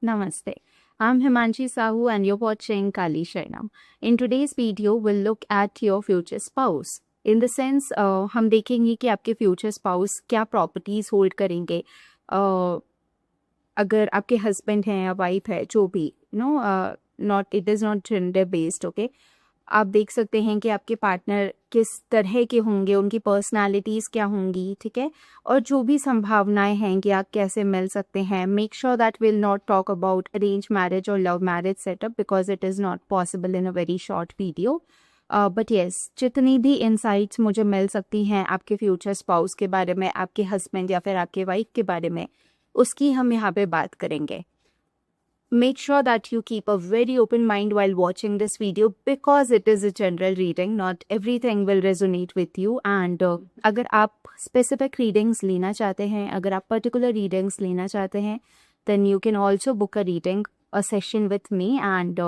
Namaste. I'm Himanshi Sahu and you're watching Kali Sharanam. In today's video, we'll look at your future spouse. In the sense, हम देखेंगे कि आपके future spouse क्या properties hold करेंगे. अगर आपके husband हैं या wife है, जो भी, it is not gender based, okay? आप देख सकते हैं कि आपके पार्टनर किस तरह के होंगे, उनकी पर्सनालिटीज़ क्या होंगी, ठीक है, और जो भी संभावनाएं हैं कि आप कैसे मिल सकते हैं. Make sure that will not talk about arrange marriage और love marriage setup because it is not possible in a very short video. But yes, जितनी भी इंसाइट्स मुझे मिल सकती हैं आपके फ्यूचर स्पाउस के बारे में, आपके हस्बैंड या फिर आपके वाइफ के बारे में, उसकी हम यहाँ पे बात करेंगे. Make sure that you keep a very open mind while watching this video because it is a general reading. Not everything will resonate with you. And अगर आप specific readings लेना चाहते हैं, अगर आप particular readings लेना चाहते हैं, then you can also book a reading, a session with me. And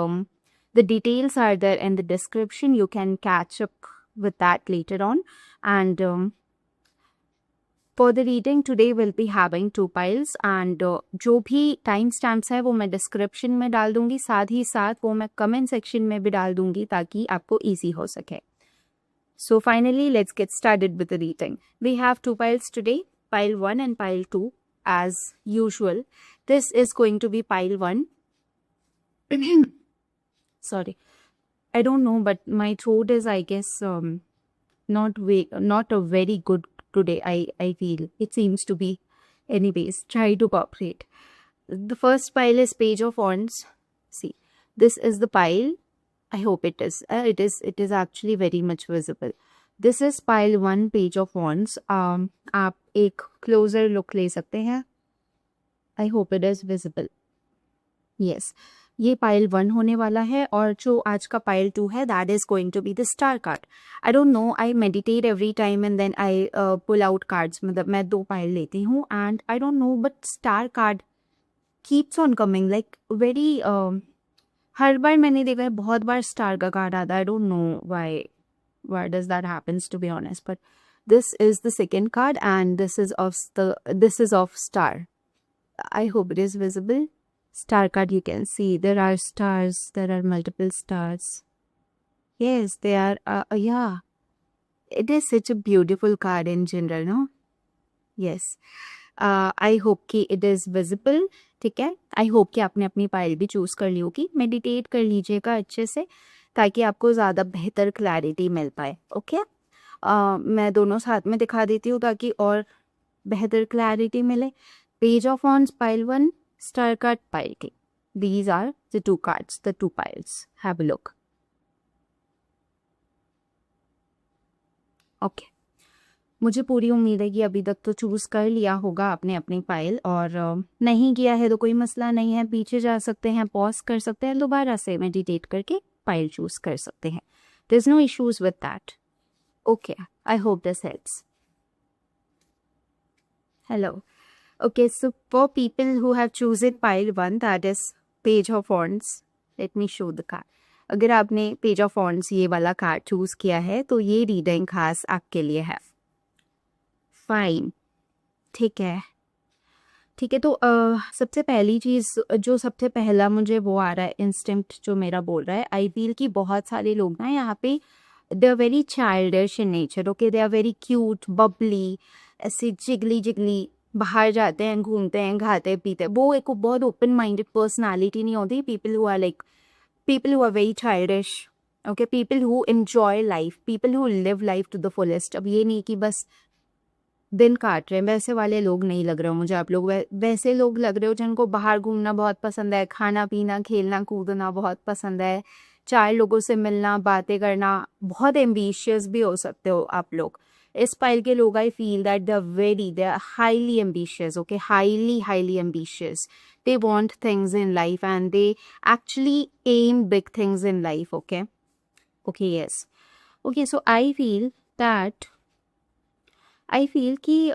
the details are there in the description. You can catch up with that later on. And for the reading today we'll be having 2 piles and जो भी time stamps है वो मैं description में डाल दूंगी, साथ ही साथ वो मैं कमेंट सेक्शन में भी डाल दूंगी ताकि आपको इजी हो सके. So finally let's get started with the reading. We have 2 piles today, pile 1 and pile 2 as usual. This is going to be pile 1. Sorry, I don't know, but my throat is, I guess, not a very good today. I feel it seems to be. Anyways, try to cooperate. The first pile is Page of Wands. See, this is the pile. I hope it is. It is actually very much visible. This is pile 1, Page of Wands. आप एक closer look ले सकते हैं. I hope it is visible. Yes. ये pile 1 होने वाला है और जो आज का पाइल 2 है that is going to be the star card. I don't know, I meditate every time and then I pull out cards. मतलब मैं 2 पाइल लेती हूँ and I don't know but star card keeps on coming like very. हर बार मैंने देखा है बहुत बार स्टार का कार्ड आता है. I don't know why does that happens to be honest, but this is the second card and this is of star. I hope it is visible. Star card, you can see there are stars, there are multiple stars. Yes, they are, yeah, it is such a beautiful card in general, no? Yes, I hope कि it is visible. ठीक है, I hope कि आपने अपनी pile भी choose कर ली होगी. Meditate कर लीजिएगा अच्छे से ताकि आपको ज़्यादा बेहतर क्लैरिटी मिल पाए. ओके, मैं दोनों साथ में दिखा देती हूँ ताकि और बेहतर क्लैरिटी मिले. Page of wands pile 1, Star card pile 2. These are the 2 cards, the 2 piles. Have a look. Okay. मुझे पूरी उम्मीद है कि अभी तक तो चूज कर लिया होगा आपने अपनी पाइल, और नहीं किया है तो कोई मसला नहीं है, पीछे जा सकते हैं, पॉज कर सकते हैं, दोबारा से मेडिटेट करके पाइल चूज कर सकते हैं. There's no issues with that. Okay, I hope this helps. Hello. Okay, so for people who have chosen pile 1, that is Page of Wands, let me show the card. अगर आपने Page of Wands ये वाला card choose किया है तो ये reading खास आपके लिए है. फाइन, ठीक है. तो सबसे पहली चीज़ जो सबसे पहला मुझे वो आ रहा है, इंस्टिंक्ट जो मेरा बोल रहा है, आई फील कि बहुत सारे लोग ना यहाँ पे they are very childish in nature. Okay, they are very cute, bubbly, ऐसे जिगली बाहर जाते हैं, घूमते हैं, खाते पीते. वो एक बहुत ओपन माइंडेड पर्सनालिटी नहीं होती. People who are very childish. Okay, people who enjoy life, people who live life to the fullest. अब ये नहीं कि बस दिन काट रहे हैं, वैसे वाले लोग नहीं लग रहे हो मुझे आप लोग. वैसे लोग लग रहे हो जिनको बाहर घूमना बहुत पसंद है, खाना पीना, खेलना कूदना बहुत पसंद है, 4 लोगों से मिलना, बातें करना. बहुत एम्बिशियस भी हो सकते हो आप लोग. इस पाइल के लोग I feel that they are highly ambitious. Okay, highly ambitious. They want things in life and they actually aim big things in life. Okay, yes. Okay, so I feel कि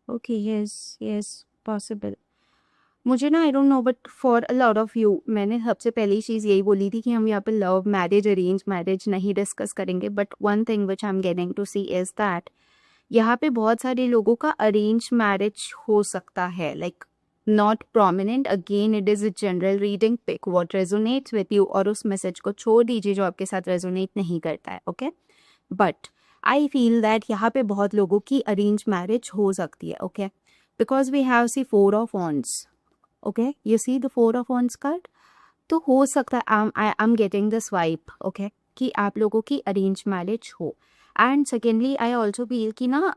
ओके, यस पॉसिबल. मुझे ना I don't know but for a lot of you, मैंने सबसे पहली चीज़ यही बोली थी कि हम यहाँ पे लव मैरिज, अरेंज मैरिज नहीं डिस्कस करेंगे. But one thing which I am getting to see is that यहाँ पे बहुत सारे लोगों का अरेंज मैरिज हो सकता है, like not prominent, again it is a general reading, pick what resonates with you, और उस मैसेज को छोड़ दीजिए जो आपके साथ रेजोनेट नहीं करता है, okay. But I feel that यहाँ पे बहुत लोगों की अरेंज मैरिज हो सकती है, okay, because we have see 4 of wands, okay, you see the 4 of wands card, तो हो सकता है I am getting this vibe, okay, कि आप लोगों की अरेंज मैरिज हो। And secondly I also feel कि ना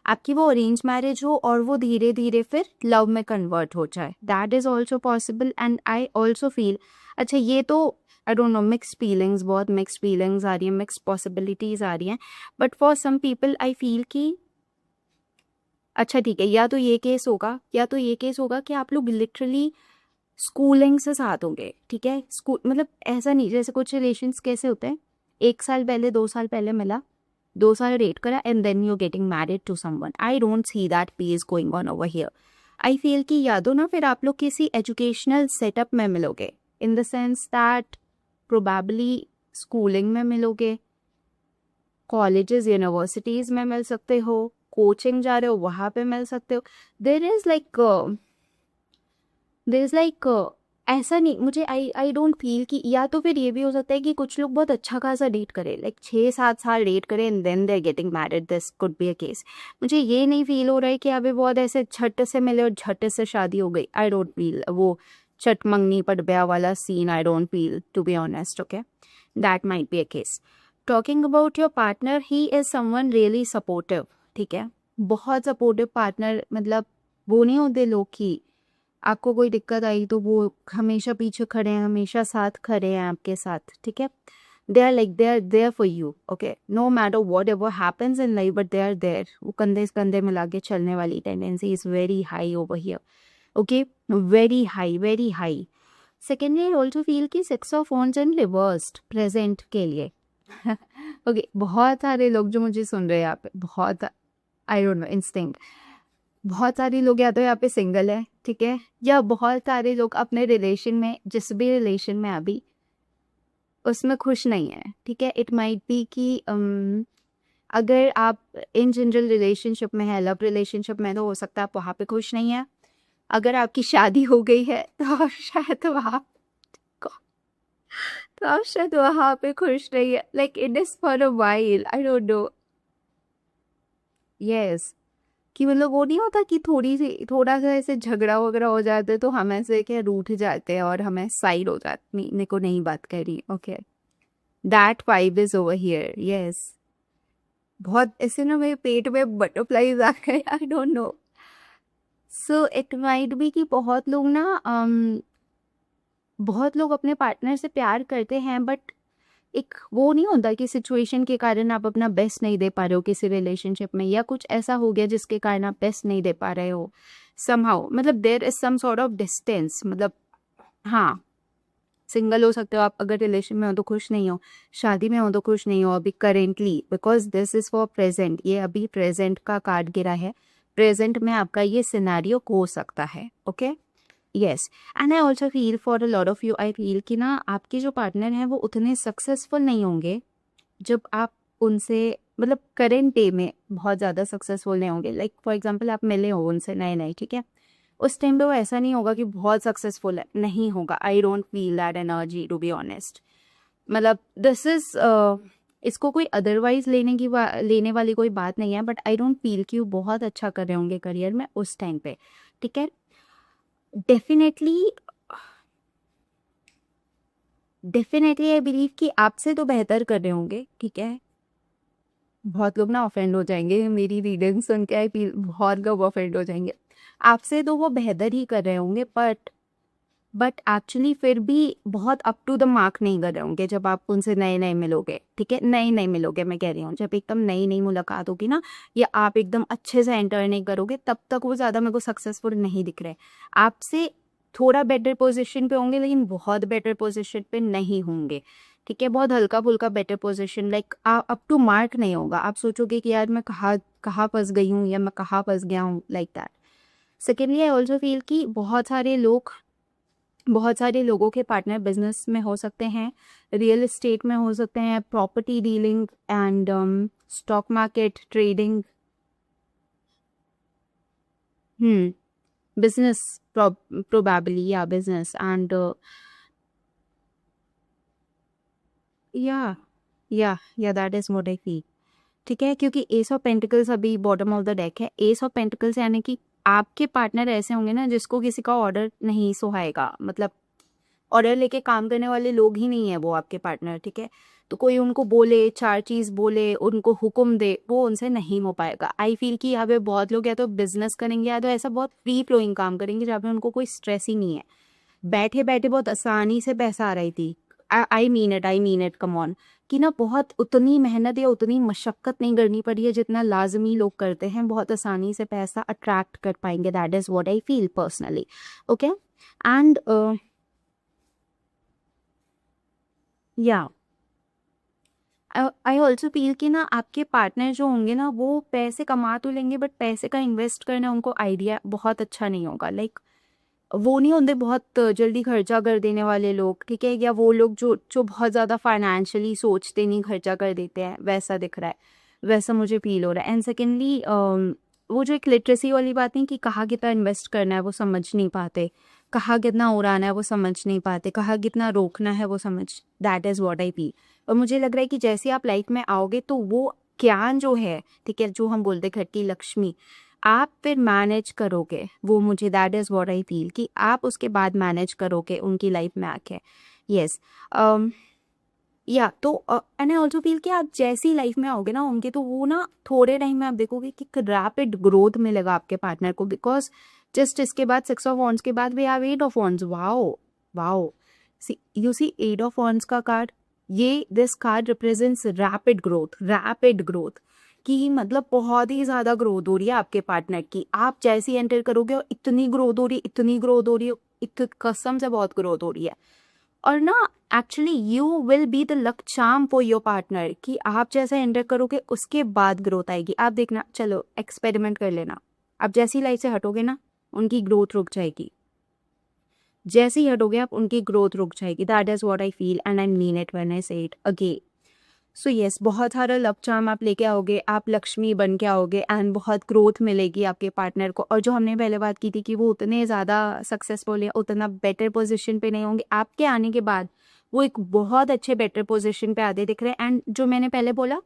आपकी वो अरेंज मैरिज हो और वो धीरे धीरे फिर लव में कन्वर्ट हो जाए, that is also possible. And I also feel, अच्छा ये तो I don't know, mix feelings, बहुत मिक्स फीलिंग्स आ रही हैं, मिक्स पॉसिबिलिटीज आ रही हैं, but for some people I feel कि अच्छा ठीक है, या तो ये केस होगा, या तो ये केस होगा कि आप लोग लिटरली स्कूलिंग से साथ होंगे, ठीक है, स्कूल मतलब ऐसा नहीं, जैसे कुछ रिलेशंस कैसे होते हैं, 1 साल पहले 2 साल पहले मिला, 2 साल डेट करा and then you getting married to someone, I don't see that piece going on over here. I feel कि या तो ना फिर आप लोग किसी एजुकेशनल सेटअप में मिलोगे, इन the sense that probably schooling में मिलोगे, कॉलेजेस यूनिवर्सिटीज में मिल सकते हो, कोचिंग जा रहे हो वहाँ पे मिल सकते हो, देर इज लाइक ऐसा नहीं, मुझे आई डोंट फील कि, या तो फिर ये भी हो सकता है कि कुछ लोग बहुत अच्छा खासा डेट करें, लाइक 6-7 साल डेट करें and then they are getting married, this could be a case. मुझे ये नहीं फील हो रहा है कि अभी बहुत ऐसे झट से मिले और झट से शादी हो गई, आई डोंट फील वो चट मंगनी पट ब्याह वाला scene, I don't feel, to be honest, okay, that might be a case. Talking about your partner, he is someone really supportive, ठीक है, बहुत सपोर्टिव पार्टनर, मतलब वो नहीं होते लोग कि आपको कोई दिक्कत आई तो वो हमेशा पीछे खड़े हैं, हमेशा साथ खड़े हैं आपके साथ, ठीक है, they are like, they are there for you, okay, no matter whatever happens in life, but they are there, वो कंधे से कंधे मिला के चलने वाली tendency is very high over here, okay, very high, very high. Secondly I also feel कि 6 of wands in reversed present के लिए ओके, बहुत सारे लोग जो मुझे सुन रहे हैं यहाँ पे, बहुत, आई डोंट नो, इंस्टिंक्ट, बहुत सारे लोग या तो यहाँ पे सिंगल है, ठीक है, या बहुत सारे लोग अपने रिलेशन में, जिस भी रिलेशन में अभी, उसमें खुश नहीं है, ठीक है, इट माइट बी कि अगर आप इन जनरल रिलेशनशिप में है, लव रिलेशनशिप में, तो हो सकता है आप वहाँ पे खुश नहीं है, अगर आपकी शादी हो गई है तो आप शायद वहाँ पे खुश नहीं है, like it is for a while, I don't no, yes, कि मतलब वो नहीं होता कि थोड़ा सा ऐसे झगड़ा वगैरह हो जाते तो हम ऐसे क्या रूठ जाते हैं और हमें साइड हो जाती, मेरे को नहीं बात करी, okay, that vibe is over here, yes, बहुत ऐसे ना मेरे पेट में बटरफ्लाईज आ गए, आई don't no, so it might be कि बहुत लोग ना बहुत लोग अपने पार्टनर से प्यार करते हैं, बट एक वो नहीं होता कि सिचुएशन के कारण आप अपना बेस्ट नहीं दे पा रहे हो किसी रिलेशनशिप में, या कुछ ऐसा हो गया जिसके कारण आप बेस्ट नहीं दे पा रहे हो समहाउ, मतलब there is some sort of distance, मतलब हाँ, सिंगल हो सकते हो आप, अगर रिलेशन में हो तो खुश नहीं हो, शादी में हो तो खुश नहीं हो अभी currently, because this is for present, ये अभी प्रेजेंट का कार्ड गिरा है, प्रेजेंट में आपका ये सिनेरियो हो सकता है, okay, yes. And I also feel for a lot of you, I feel कि ना आपके जो पार्टनर हैं वो उतने सक्सेसफुल नहीं होंगे जब आप उनसे, मतलब करेंट डे में बहुत ज़्यादा सक्सेसफुल नहीं होंगे, लाइक फॉर एग्जांपल आप मिले हो उनसे नए नए, ठीक है, उस टाइम पे वो ऐसा नहीं होगा कि बहुत सक्सेसफुल है, नहीं होगा, I don't feel that energy, to be honest, मतलब दिस इज इसको कोई अदरवाइज लेने वाली कोई बात नहीं है, बट आई डोंट फील कि वो बहुत अच्छा कर रहे होंगे करियर में उस टाइम पे, ठीक है, डेफिनेटली आई बिलीव कि आपसे तो बेहतर कर रहे होंगे, ठीक है, बहुत लोग ना ऑफेंड हो जाएंगे मेरी रीडिंग सुन के, आई फील बहुत लोग ऑफेंड हो जाएंगे, आपसे तो वो बेहतर ही कर रहे होंगे, बट एक्चुअली फिर भी बहुत अप टू द मार्क नहीं कर रहे होंगे जब आप उनसे नए नए मिलोगे, ठीक है, नए मिलोगे, मैं कह रही हूँ जब एकदम नई मुलाकात होगी ना, या आप एकदम अच्छे से एंटर नहीं करोगे, तब तक वो ज़्यादा मेरे को सक्सेसफुल नहीं दिख रहे, आपसे थोड़ा बेटर पोजीशन पे होंगे लेकिन बहुत बेटर पोजीशन पे नहीं होंगे, ठीक है, बहुत हल्का फुल्का better position, like up to mark नहीं होगा, आप सोचोगे कि यार मैं कहाँ फंस गई हूँ या मैं कहाँ फंस गया हूँ, like that. Secondly I also feel कि बहुत सारे लोगों के पार्टनर बिजनेस में हो सकते हैं, रियल एस्टेट में हो सकते हैं, property dealing and stock market trading business, probably, yeah, business. And yeah, that is what I feel. ठीक है, क्योंकि एस ऑफ पेंटिकल्स अभी बॉटम ऑफ द डेक है। एस ऑफ पेंटिकल्स यानी कि आपके पार्टनर ऐसे होंगे ना जिसको किसी का ऑर्डर नहीं सुहाएगा, मतलब ऑर्डर लेके काम करने वाले लोग ही नहीं है वो आपके पार्टनर, ठीक है। तो कोई उनको बोले, चार चीज़ बोले, उनको हुक्म दे, वो उनसे नहीं हो पाएगा। आई फील कि यहाँ पे बहुत लोग या तो बिजनेस करेंगे या तो ऐसा बहुत फ्री फ्लोइंग काम करेंगे जहाँ पे उनको कोई स्ट्रेस ही नहीं है। बैठे बैठे बहुत आसानी से पैसा आ रही थी। I mean it come on, कि ना बहुत उतनी मेहनत या उतनी मशक्क़त नहीं करनी पड़ी है जितना लाजमी लोग करते हैं, बहुत आसानी से पैसा अट्रैक्ट कर पाएंगे। That is what I feel personally. Okay, and या आई ऑल्सो फील कि ना आपके पार्टनर जो होंगे ना वो पैसे कमा तो लेंगे बट पैसे का इन्वेस्ट करना उनको आइडिया बहुत अच्छा नहीं होगा। लाइक वो नहीं होते बहुत जल्दी खर्चा कर देने वाले लोग, ठीक है, या वो लोग जो जो बहुत ज़्यादा फाइनेंशियली सोचते नहीं खर्चा कर देते हैं, वैसा दिख रहा है, वैसा मुझे फील हो रहा है। एंड सेकेंडली वो जो एक लिटरेसी वाली बात नहीं कि कहाँ कितना इन्वेस्ट करना है वो समझ नहीं पाते, कहाँ कितना उड़ाना है वो समझ नहीं पाते, कहाँ कितना रोकना है वो समझ, that is what I feel. और मुझे लग रहा है कि जैसे आप लाइफ में आओगे तो वो ज्ञान जो है, ठीक है, जो हम बोलते खट्टी लक्ष्मी, आप फिर मैनेज करोगे वो, मुझे that is what I feel कि आप उसके बाद मैनेज करोगे उनकी लाइफ में आके। यस, या तो एंड आई ऑल्सो फील कि आप जैसी लाइफ में आओगे ना उनके, तो वो ना थोड़े टाइम में आप देखोगे कि रैपिड ग्रोथ मिलेगा आपके पार्टनर को, बिकॉज जस्ट इसके बाद 6 ऑफ वॉन्ड्स के बाद we have 8 of wands. Wow wow, see you see 8 of wands का कार्ड, ये this card represents rapid growth की, मतलब बहुत ही ज़्यादा ग्रोथ हो रही है आपके पार्टनर की। आप जैसे एंटर करोगे और इतनी ग्रोथ हो रही है, इतनी ग्रोथ हो रही है, कसम से बहुत ग्रोथ हो रही है। और ना actually you will be the luck charm for your partner, कि आप जैसे एंटर करोगे उसके बाद ग्रोथ आएगी। आप देखना, चलो एक्सपेरिमेंट कर लेना, आप जैसी लाइफ से हटोगे ना उनकी ग्रोथ रुक जाएगी, जैसे ही हटोगे आप उनकी ग्रोथ रुक जाएगी। That is what I feel and I mean it when I से इट अगेन। सो येस, बहुत सारा लक चार्म आप लेके आओगे, आप लक्ष्मी बन के आओगे एंड बहुत ग्रोथ मिलेगी आपके पार्टनर को। और जो हमने पहले बात की थी कि वो उतने ज़्यादा सक्सेसफुल या उतना बेटर पोजीशन पे नहीं होंगे, आपके आने के बाद वो एक बहुत अच्छे बेटर पोजीशन पे आते दिख रहे हैं। एंड जो मैंने पहले बोला,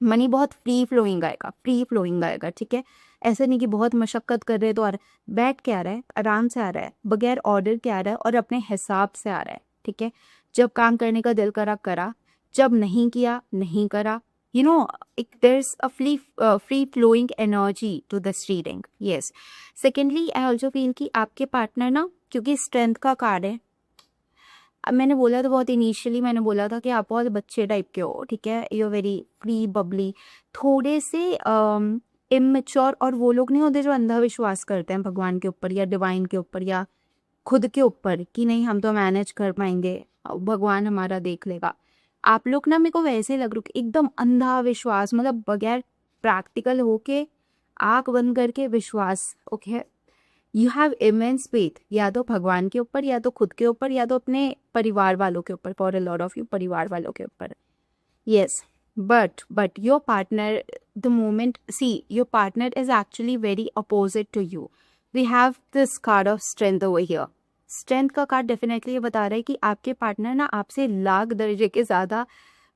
मनी बहुत फ्री फ्लोइंग आएगा, ठीक है, ऐसे नहीं कि बहुत मशक्क़त कर रहे हैं तो आ रहा है, बैठ के आ रहा है, आराम से आ रहा है, बगैर ऑर्डर के आ रहा है और अपने हिसाब से आ रहा है, ठीक है। जब काम करने का दिल करा, जब नहीं किया नहीं करा, you know, there is a free flowing energy to this reading. Yes, secondly I also feel कि आपके पार्टनर ना, क्योंकि स्ट्रेंथ का कार्ड है, अब मैंने बोला तो बहुत इनिशियली मैंने बोला था कि आप बहुत बच्चे टाइप के हो, ठीक है, you are very free bubbly, थोड़े से इमेच्योर। और वो लोग नहीं होते जो अंधविश्वास करते हैं भगवान के ऊपर या डिवाइन के ऊपर या खुद के ऊपर, कि नहीं हम तो मैनेज कर पाएंगे, भगवान हमारा देख लेगा। आप लोग ना, मेरे को वैसे लग रहा है एकदम अंधा विश्वास, मतलब बगैर प्रैक्टिकल होके, आंख बंद करके विश्वास। Okay, you have immense faith, या तो भगवान के ऊपर या तो खुद के ऊपर या तो अपने परिवार वालों के ऊपर, for a lot of you परिवार वालों के ऊपर। Yes, but your partner, the moment, see, your partner is actually very opposite to you. We have this card of strength over here. Strength का कार्ड डेफिनेटली ये बता रहा है कि आपके पार्टनर ना आपसे लाख दर्जे के ज़्यादा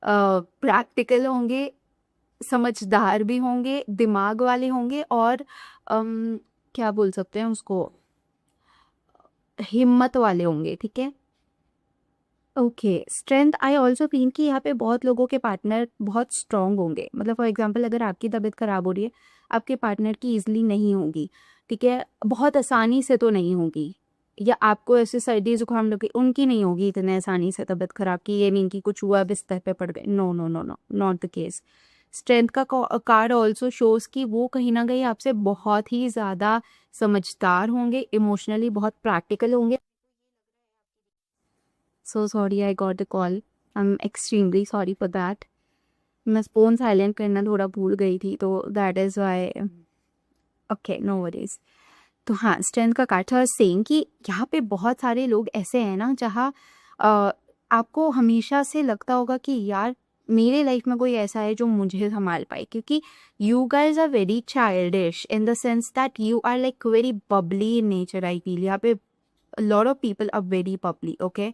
प्रैक्टिकल होंगे, समझदार भी होंगे, दिमाग वाले होंगे और क्या बोल सकते हैं उसको, हिम्मत वाले होंगे, ठीक है। ओके, स्ट्रेंथ, आई ऑल्सो फील कि यहाँ पे बहुत लोगों के पार्टनर बहुत स्ट्रांग होंगे। मतलब फॉर एग्जांपल अगर आपकी तबीयत खराब हो रही है, आपके पार्टनर की ईजिली नहीं होगी, ठीक है, बहुत आसानी से तो नहीं होगी, या आपको ऐसे सर्दी जुकाम लगे, उनकी नहीं होगी इतने आसानी से तबीयत खराब की, ये नहीं कि कुछ हुआ बिस्तर पे पड़ गए, no no no no, not the case. Strength का कार्ड ऑल्सो शोज कि वो कहीं ना कहीं आपसे बहुत ही ज़्यादा समझदार होंगे, इमोशनली बहुत प्रैक्टिकल होंगे। So sorry I got the call, I am extremely sorry for that. मैं फ़ोन साइलेंट करना थोड़ा भूल गई थी, तो that is why. Okay, no worries. तो हाँ, स्ट्रेंथ का कार्ड था सेइंग कि यहाँ पे बहुत सारे लोग ऐसे हैं ना जहाँ आपको हमेशा से लगता होगा कि यार मेरे लाइफ में कोई ऐसा है जो मुझे संभाल पाए, क्योंकि you guys are very childish in the sense that you are like very bubbly in nature. I feel यहाँ पे lot of people are very bubbly, okay,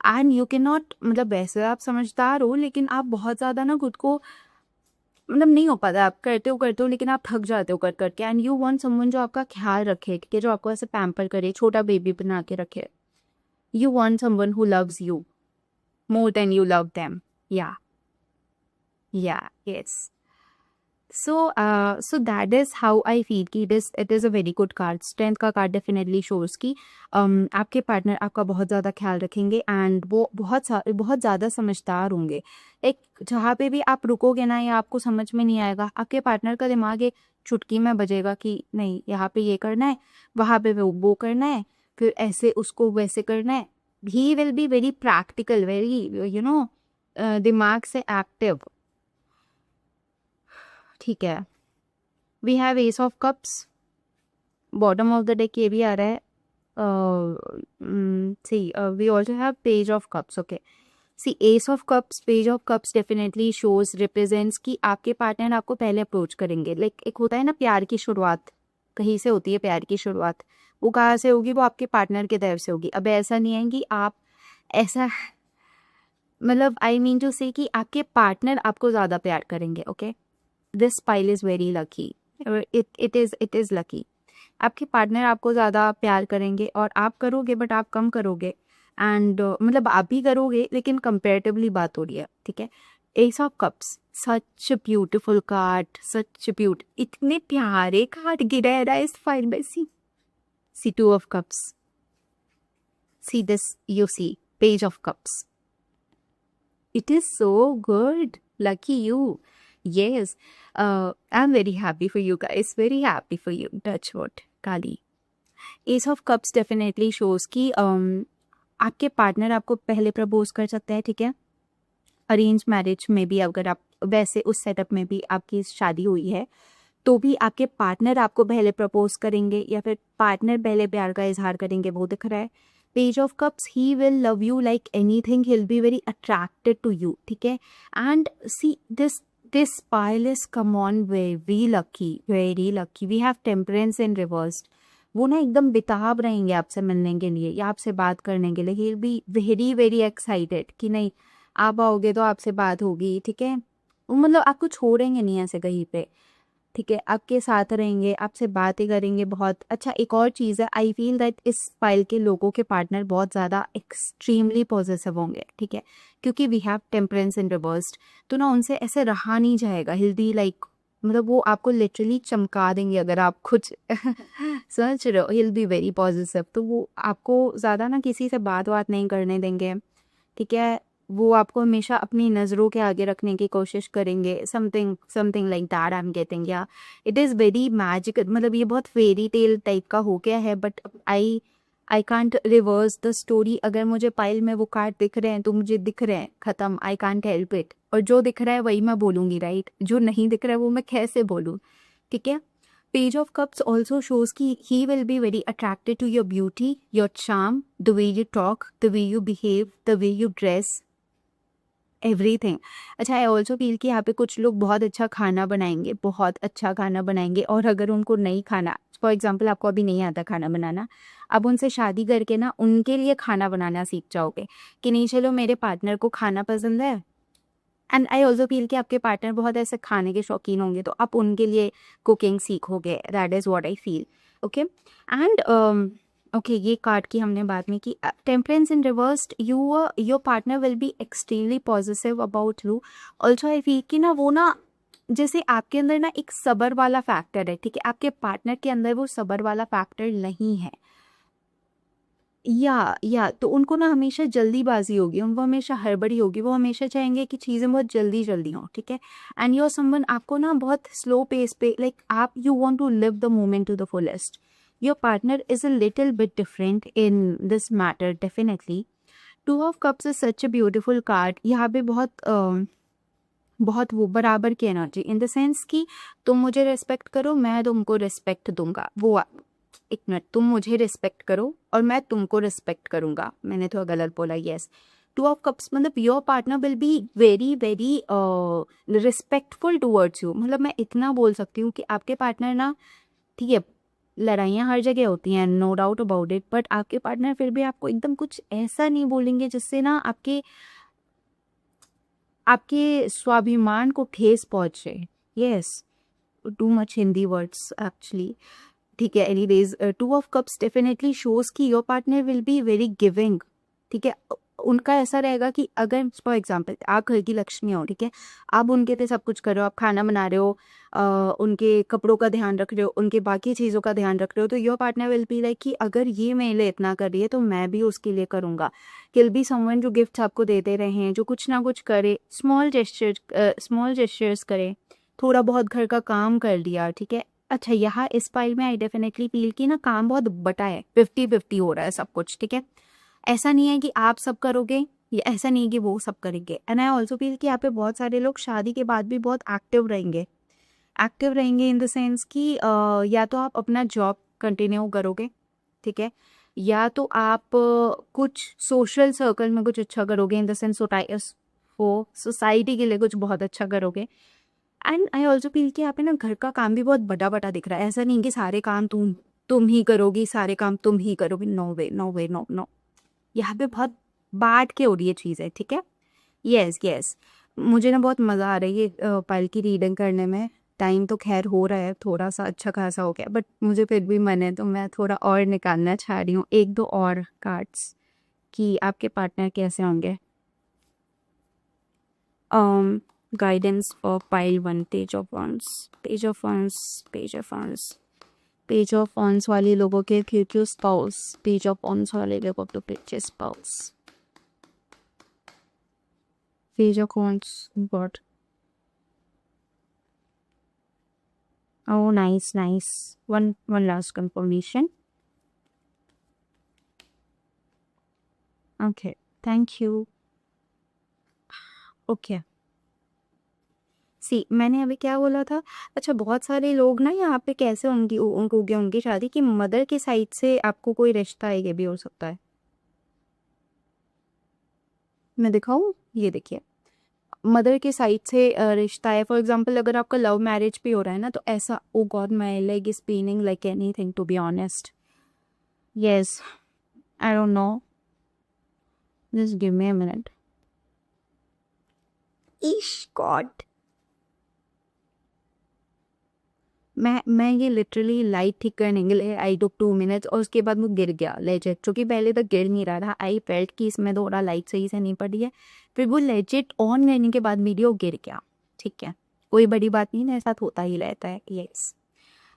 and you can not, मतलब वैसे आप समझदार हो लेकिन आप बहुत ज़्यादा ना खुद को, मतलब नहीं हो पाता, आप करते हो लेकिन आप थक जाते हो कर करके, एंड यू वांट समवन जो आपका ख्याल रखे, कि जो आपको ऐसे पैम्पर करे, छोटा बेबी बना के रखे। You want someone who loves you more than you love them. Yeah, yes. So that is how I feel कि it is a very good card. Strength का card definitely shows कि आपके partner आपका बहुत ज़्यादा ख्याल रखेंगे, एंड वो बहुत ज़्यादा समझदार होंगे। एक जहाँ पे भी आप रुकोगे ना या आपको समझ में नहीं आएगा, आपके पार्टनर का दिमाग एक चुटकी में बजेगा कि नहीं, यहाँ पे ये करना है, वहाँ पे वो करना है, फिर ऐसे उसको वैसे करना है। He will be very practical, very दिमाग से एक्टिव। ठीक है, we have ace of cups, bottom of the deck ये भी आ रहा है। See we also have page of cups, okay. See ace of cups, page of cups definitely shows, represents कि आपके पार्टनर आपको पहले अप्रोच करेंगे। लाइक एक होता है ना प्यार की शुरुआत, कहीं से होती है प्यार की शुरुआत, वो कहाँ से होगी, वो आपके पार्टनर की तरफ से होगी। अब ऐसा नहीं है कि आप ऐसा, मतलब आई मीन टू से कि आपके पार्टनर आपको ज़्यादा प्यार करेंगे, okay. This pile is very lucky, it is lucky. आपके पार्टनर आपको ज़्यादा प्यार करेंगे और आप करोगे, बट आप कम करोगे, एंड मतलब आप भी करोगे लेकिन कंपेरेटिवली बात हो रही है, ठीक है। Ace of cups, such beautiful card, such beaut, इतने प्यारे कार्ड गिरा रहा है इस फाइल में। See two of cups, see this, you see page of cups. It is so good, lucky you. Yes, I'm very happy for you guys, very happy for you, touch wood, Kali. Ace of cups definitely shows कि आपके partner आपको पहले propose कर सकते हैं, ठीक है। Arrange marriage में भी, अगर आप वैसे उस सेटअप में भी आपकी शादी हुई है तो भी आपके पार्टनर आपको पहले प्रपोज करेंगे, या फिर पार्टनर पहले प्यार का इजहार करेंगे, वो दिख रहा है। Page of cups, he will love you like anything, he will be very attracted to you, ठीक है। And see this pile is come on very lucky, we have temperance in reversed. वो ना एकदम बेताब रहेंगे आपसे मिलने के लिए या आपसे बात करने के लिए, ही will be very very excited कि नहीं आप आओगे तो आपसे बात होगी, ठीक है। वो मतलब आपको छोड़ेंगे नहीं ऐसे कहीं पे, ठीक है, आपके साथ रहेंगे, आपसे बातें करेंगे बहुत। अच्छा, एक और चीज़ है, आई फील दैट इस फाइल के लोगों के पार्टनर बहुत ज़्यादा एक्सट्रीमली पॉजिटिव होंगे, ठीक है, क्योंकि we have temperance in reversed, तो ना उनसे ऐसे रहा नहीं जाएगा। हिल्दी लाइक, मतलब वो आपको लिटरली चमका देंगे अगर आप कुछ सोच रहे हो। हिल बी वेरी पॉजिटिव, तो वो आपको ज़्यादा ना किसी से बात नहीं करने देंगे, ठीक है। वो आपको हमेशा अपनी नज़रों के आगे रखने की कोशिश करेंगे, something like that I am getting. या इट इज़ वेरी मैजिक, मतलब ये बहुत फेरी टेल टाइप का हो गया है, but I can't reverse the story. अगर मुझे पाइल में वो कार्ड दिख रहे हैं तो मुझे दिख रहे हैं, ख़त्म, आई कांट हेल्प इट। और जो दिख रहा है वही मैं बोलूँगी, राइट, जो नहीं दिख रहा है वो मैं कैसे बोलूँ, ठीक है। Page of Cups also shows कि he will be very attracted to your beauty, your charm, the way you talk, the way you behave, the way you dress, everything. अच्छा, आई ऑल्सो फील कि यहाँ पे कुछ लोग बहुत अच्छा खाना बनाएंगे, बहुत अच्छा खाना बनाएंगे, और अगर उनको नहीं खाना, फॉर एग्जांपल आपको अभी नहीं आता खाना बनाना, अब उनसे शादी करके ना उनके लिए खाना बनाना सीख जाओगे कि नहीं चलो मेरे पार्टनर को खाना पसंद है। एंड आई ऑल्सो फील कि आपके पार्टनर बहुत ऐसे खाने के शौकीन होंगे तो आप उनके लिए कुकिंग सीखोगे, that is what I feel, okay. And okay, ये कार्ड की हमने बात में की। Temperance in reversed, your partner will be extremely positive about you. Also I feel कि ना वो ना, जैसे आपके अंदर ना एक सब्र वाला फैक्टर है, ठीक है, आपके पार्टनर के अंदर वो सब्र वाला फैक्टर नहीं है। या तो उनको ना हमेशा जल्दीबाजी होगी, उनको हमेशा हड़बड़ी होगी, वो हमेशा चाहेंगे कि चीज़ें बहुत जल्दी जल्दी हों, ठीक है। एंड योर समवन, आपको ना बहुत स्लो पेस पे, लाइक आप you want to live the moment to the fullest. Your partner is a little bit different in this matter, definitely. Two of cups is such a beautiful card. यहाँ पे बहुत वो बराबर की energy, in the sense कि तुम मुझे respect करो, मैं तुमको रिस्पेक्ट दूंगा। वो एक मिनट, तुम मुझे रिस्पेक्ट करो और मैं तुमको रिस्पेक्ट करूंगा, मैंने तो गलत बोला, यस। टू ऑफ कप्स मतलब your partner will be very very respectful towards you. मतलब मैं इतना बोल सकती हूँ कि आपके पार्टनर ना, ठीक है लड़ाइयाँ हर जगह होती हैं, no doubt about it, but आपके पार्टनर फिर भी आपको एकदम कुछ ऐसा नहीं बोलेंगे जिससे ना आपके आपके स्वाभिमान को ठेस पहुंचे। Yes, too much Hindi words actually. ठीक है, anyways two of cups definitely shows कि your partner will be very giving. ठीक है, उनका ऐसा रहेगा कि अगर फॉर एग्जांपल आप घर की लक्ष्मी हो, ठीक है, आप उनके पे सब कुछ कर रहे हो, आप खाना बना रहे हो, उनके कपड़ों का ध्यान रख रहे हो, उनके बाकी चीज़ों का ध्यान रख रहे हो, तो your partner will be like कि अगर ये मेरे लिए इतना कर रही है तो मैं भी उसके लिए करूँगा। किल बी समवन जो गिफ्ट्स आपको देते रहें, जो कुछ ना कुछ करे, स्मॉल जेस्चर्स करे, थोड़ा बहुत घर का काम कर लिया। ठीक है, अच्छा यहाँ इस पाइल में आई डेफिनेटली फील कि ना काम बहुत बटा है, 50-50 हो रहा है सब कुछ। ठीक है, ऐसा नहीं है कि आप सब करोगे या ऐसा नहीं है कि वो सब करेंगे। एंड आई ऑल्सो फील कि यहाँ पे बहुत सारे लोग शादी के बाद भी बहुत एक्टिव रहेंगे इन द सेंस कि या तो आप अपना जॉब कंटिन्यू करोगे, ठीक है, या तो आप कुछ सोशल सर्कल में कुछ अच्छा करोगे, इन द सेंस सोसाइटी के लिए कुछ बहुत अच्छा करोगे। एंड आई ऑल्सो फील कि यहाँ पे ना घर का काम भी बहुत बड़ा बड़ा दिख रहा है। ऐसा नहीं कि सारे काम तुम ही करोगी, सारे काम तुम ही करोगी, नो वे नो वे नो नो। यहाँ पे बहुत बांट के हो रही है चीज़ें। ठीक है, यस यस, मुझे ना बहुत मज़ा आ रही है पाइल की रीडिंग करने में। टाइम तो खैर हो रहा है, थोड़ा सा अच्छा खासा हो गया, बट मुझे फिर भी मन है तो मैं थोड़ा और निकालना चाह रही हूँ, एक दो और कार्ड्स कि आपके पार्टनर कैसे होंगे। Guidance for pile 1, page of wands, page of wands, page of wands, page of wands वाले लोगों के future spouse, page of wands वाले लोगों के future spouse, page of wands, God, oh nice, one last confirmation. Okay, thank you. Okay, सी मैंने अभी क्या बोला था, अच्छा बहुत सारे लोग ना यहाँ पे कैसे उनकी शादी की मदर के साइड से आपको कोई रिश्ता है, ये भी हो सकता है। मैं दिखाऊं, ये देखिए मदर के साइड से रिश्ता है। फॉर एग्जाम्पल अगर आपका लव मैरिज भी हो रहा है ना, तो ऐसा, oh God my leg is paining like anything to be honest. Yes, I don't know, just give me a minute. इश गॉड, मैं ये लिटरली लाइट ठीक करने के लिए आई टुक 2 मिनट्स और उसके बाद वो गिर गया लेजिट, जो कि पहले तक गिर नहीं रहा था। आई फेल्ट कि इसमें थोड़ा लाइट सही से नहीं पड़ी है, फिर वो लेजिट ऑन करने के बाद वीडियो गिर गया। ठीक है, कोई बड़ी बात नहीं, मेरे साथ होता ही रहता है। यस,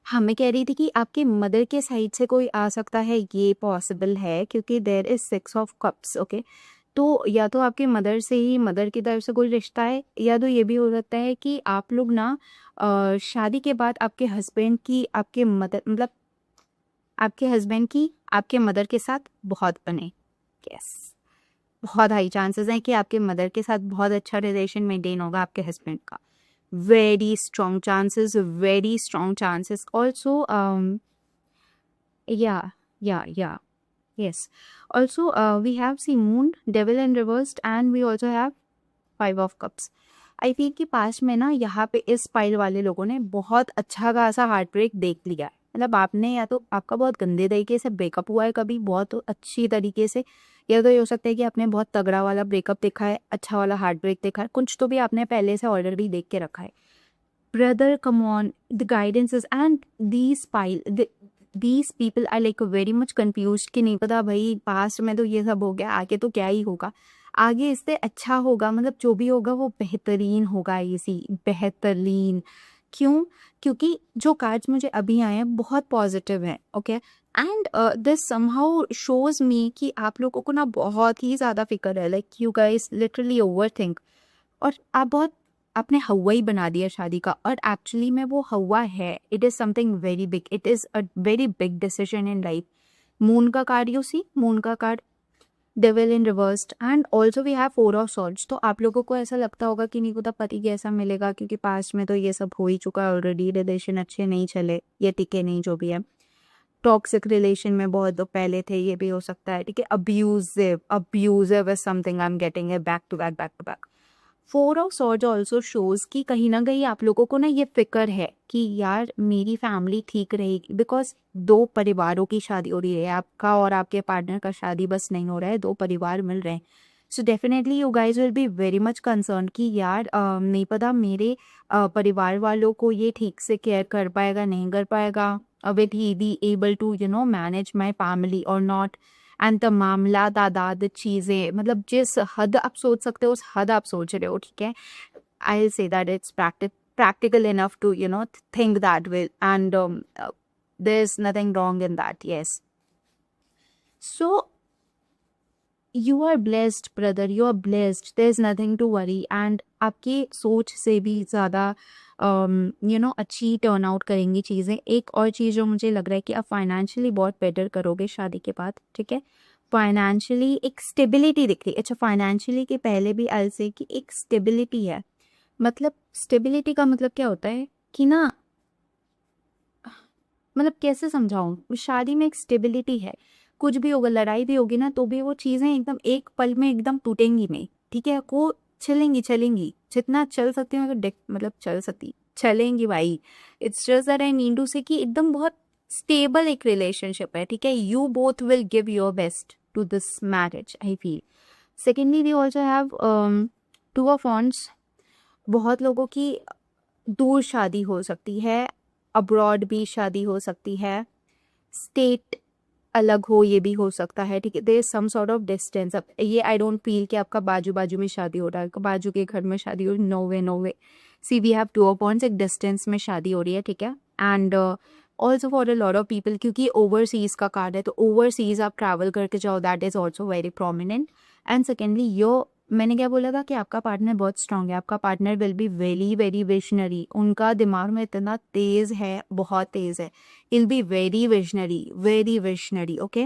हाँ मैं कह रही थी कि आपके मदर के साइड से कोई आ सकता है, ये पॉसिबल है क्योंकि there is 6 of cups. Okay, तो या तो आपके मदर से ही, मदर की तरफ से कोई रिश्ता है, या तो ये भी हो सकता है कि आप लोग ना शादी के बाद आपके हस्बैंड की आपके मदर मतलब आपके हस्बैंड की आपके मदर के साथ बहुत बने। यस, बहुत हाई चांसेस हैं कि आपके मदर के साथ बहुत अच्छा रिलेशन मेंटेन होगा आपके हस्बैंड का। Very strong chances, very strong chances also. Yeah. Yes. Also, we have the moon, devil in reversed, and we also have 5 of cups. I feel कि पास्ट में ना यहाँ पे इस पाइल वाले लोगों ने बहुत अच्छा खासा हार्ट ब्रेक देख लिया है। मतलब आपने या तो आपका बहुत गंदे तरीके से ब्रेकअप हुआ है कभी बहुत अच्छी तरीके से, या तो ये हो सकता है कि आपने बहुत तगड़ा वाला ब्रेकअप देखा है, अच्छा वाला हार्ट ब्रेक देखा है, कुछ तो भी आपने पहले से ऑलरेडी देख के रखा है। Brother come on, the guidance is and these people are like very much confused कि नहीं पता भाई पास्ट में तो ये सब हो गया, आगे तो क्या ही होगा, आगे इससे अच्छा होगा, मतलब जो भी होगा वो बेहतरीन होगा। इसी बेहतरीन क्यों, क्योंकि जो कार्ड्स मुझे अभी आए हैं बहुत पॉजिटिव हैं। Okay, and this somehow shows मी कि आप लोगों को ना बहुत ही ज़्यादा फिक्र है, like you guys literally over think, और आप बहुत आपने हवा ही बना दिया शादी का, और एक्चुअली में वो हवा है, it is something very big, it is a very big decision in life. Moon का कार्ड, यू सी मून का card, devil in reversed, and also we have 4 of swords. तो आप लोगों को ऐसा लगता होगा कि नहीं पता पति कैसा मिलेगा, क्योंकि पास्ट में तो ये सब हो ही चुका है ऑलरेडी, रिलेशन अच्छे नहीं चले, ये टिके नहीं, जो भी है। टॉक्सिक रिलेशन में बहुत पहले थे, ये भी हो सकता है, ठीक है। Abusive is something I am getting it back to back. 4 of swords also shows कि कहीं ना कहीं आप लोगों को ना ये फिक्र है कि यार मेरी फैमिली ठीक रहेगी, बिकॉज 2 परिवारों की शादी हो रही है, आपका और आपके पार्टनर का शादी बस नहीं हो रहा है, 2 परिवार मिल रहे हैं। So definitely you guys will be very much concern कि यार नहीं पता मेरे परिवार वालों को ये ठीक से केयर कर पाएगा नहीं कर पाएगा, will he be able to manage my family और नॉट। एंड द मामला दादाद चीज़ें, मतलब जिस हद आप सोच सकते हो उस हद आप सोच रहे हो, ठीक है। I will say that it's practical enough to think that way, and there's nothing wrong in that. Yes, so you are blessed brother, you are blessed, there's nothing to worry, and आपकी सोच से भी ज़्यादा अच्छी turn out करेंगी चीज़ें। एक और चीज़ जो मुझे लग रहा है कि आप फाइनेंशियली बहुत बेटर करोगे शादी के बाद, ठीक है। फाइनेंशियली एक स्टेबिलिटी दिख रही है। अच्छा, फाइनेंशियली के पहले भी आई से कि एक स्टेबिलिटी है। मतलब स्टेबिलिटी का मतलब क्या होता है कि ना, मतलब कैसे समझाऊं, शादी में एक स्टेबिलिटी है। कुछ भी होगा, लड़ाई भी होगी ना, तो भी वो चीज़ें एकदम एक पल में एकदम टूटेंगी नहीं, ठीक है। वो चलेंगी जितना चल सकती हूँ, मतलब चलेंगी भाई। It's just that I need to say कि एकदम बहुत स्टेबल एक रिलेशनशिप है, ठीक है। You both will give your best to this marriage, I feel. Secondly we also have 2 of wands। बहुत लोगों की दूर शादी हो सकती है, अब्रॉड भी शादी हो सकती है, स्टेट अलग हो ये भी हो सकता है, ठीक है। There is some sort of distance. अब ये आई डोंट फील कि आपका बाजू में शादी हो रहा है, बाजू के घर में शादी हो, no way. See we have 2 of wands, एक डिस्टेंस में शादी हो रही है, ठीक है। And also for a lot of people, क्योंकि ओवरसीज का कार्ड है, तो ओवरसीज आप ट्रैवल करके जाओ, that is also very prominent. And secondly मैंने क्या बोला था कि आपका पार्टनर बहुत स्ट्रांग है, आपका partner will be very very visionary. उनका दिमाग में इतना तेज है, बहुत तेज है। I'll be very visionary, okay.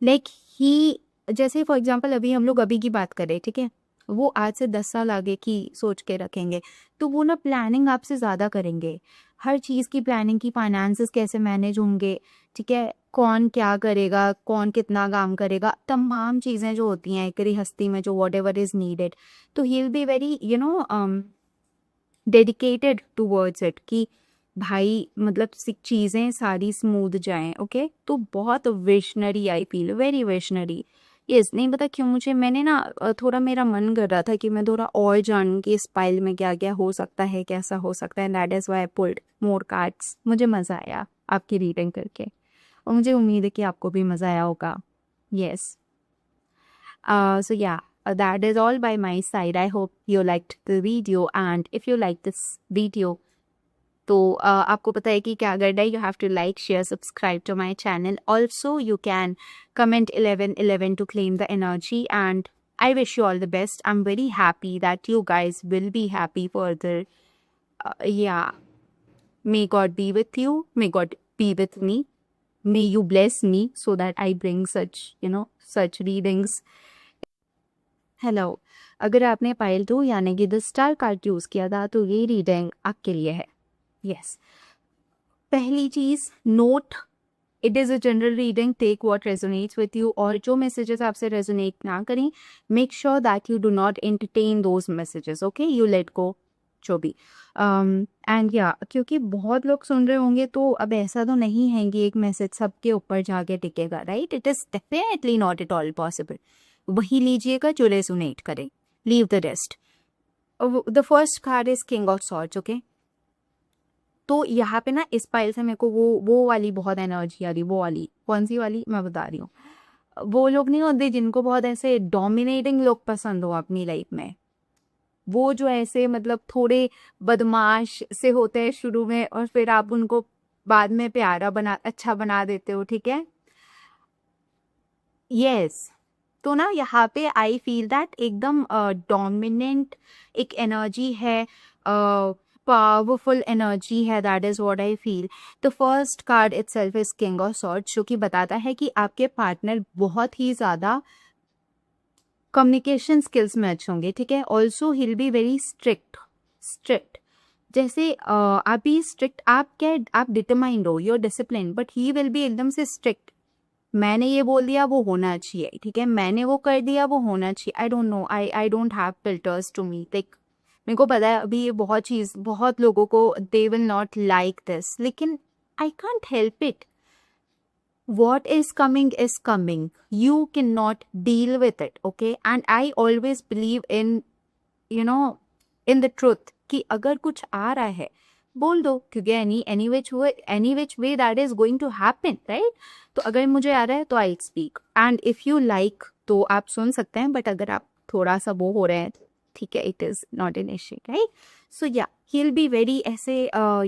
Like he, जैसे फॉर एग्जाम्पल अभी हम लोग अभी की बात करें, ठीक है, वो आज से 10 साल आगे की सोच के रखेंगे, तो वो ना प्लानिंग आपसे ज़्यादा करेंगे। हर चीज़ की प्लानिंग की, फाइनेंसेस कैसे मैनेज होंगे, ठीक है, कौन क्या करेगा, कौन कितना काम करेगा, तमाम चीज़ें जो होती हैं गृहस्थी में, जो वॉट एवर इज़ नीडेड, तो ही will be very dedicated towards it कि भाई मतलब चीज़ें सारी स्मूथ जाएं, ओके। तो बहुत visionary, I feel very visionary. Yes, नहीं पता क्यों मैंने ना थोड़ा मेरा मन कर रहा था कि मैं थोड़ा और जानूं कि इस पाइल में क्या क्या हो सकता है, कैसा हो सकता है। That is why I pulled more cards. मुझे मज़ा आया आपकी रीडिंग करके, और मुझे उम्मीद है कि आपको भी मज़ा आया होगा। Yes, so yeah, that is all by my side. I hope you liked the video, and if you like this video, तो आपको पता है कि क्या करना है। You have to like, share, subscribe to my channel. Also you can comment 1111 to claim the energy, and I wish you all the best. I am very happy that you guys will be happy further. Yeah, may God be with you, may God be with me, may you bless me so that I bring such readings. Hello, अगर आपने pile 2 यानी कि the star card use किया था, तो ये reading आपके लिए है। यस, पहली चीज़ note, it is a general reading, take what resonates with you, और जो मैसेजेस आपसे रेजोनेट ना करें, make sure that you do not entertain those messages, okay, you let go जो भी। एंड या, क्योंकि बहुत लोग सुन रहे होंगे, तो अब ऐसा तो नहीं है कि एक मैसेज सबके ऊपर जाके टिकेगा, right. It is definitely not at all possible. वही लीजिएगा जो रेजोनेट करे, leave the rest. The first card is king of swords, okay. तो यहाँ पे ना इस पाइल से मेरे को वो वाली बहुत एनर्जी आ रही, वो वाली, कौन सी वाली मैं बता रही हूँ। वो लोग नहीं होते जिनको बहुत ऐसे डोमिनेटिंग लोग पसंद हो अपनी लाइफ में, वो जो ऐसे मतलब थोड़े बदमाश से होते हैं शुरू में, और फिर आप उनको बाद में अच्छा बना देते हो, ठीक है। यस, तो ना यहाँ पे आई फील दैट एकदम डोमिनेंट एक एनर्जी है, पावरफुल एनर्जी है, that is what I feel. The first card itself is king of swords, जो कि बताता है कि आपके पार्टनर बहुत ही ज़्यादा कम्युनिकेशन स्किल्स में अच्छे होंगे, ठीक है। Also he will be very strict. जैसे आप भी स्ट्रिक्ट, आप डिटरमाइंड हो, your discipline, but he will B एकदम से स्ट्रिक्ट। मैंने ये बोल दिया वो होना चाहिए, ठीक है, मैंने वो कर दिया वो होना चाहिए। आई don't know, I don't have filters to me, like मेरे को पता है अभी ये बहुत लोगों को they will not like this, लेकिन I can't help it. what is coming, you cannot deal with it, okay? And I always believe in, you know, in the truth, कि अगर कुछ आ रहा है बोल दो, क्योंकि any which way that is going to happen, right? तो अगर मुझे आ रहा है तो I'll speak, and if you like तो आप सुन सकते हैं, but अगर आप थोड़ा सा वो हो रहे हैं, ठीक है, it is not an issue, right? So yeah, he'll be very ऐसे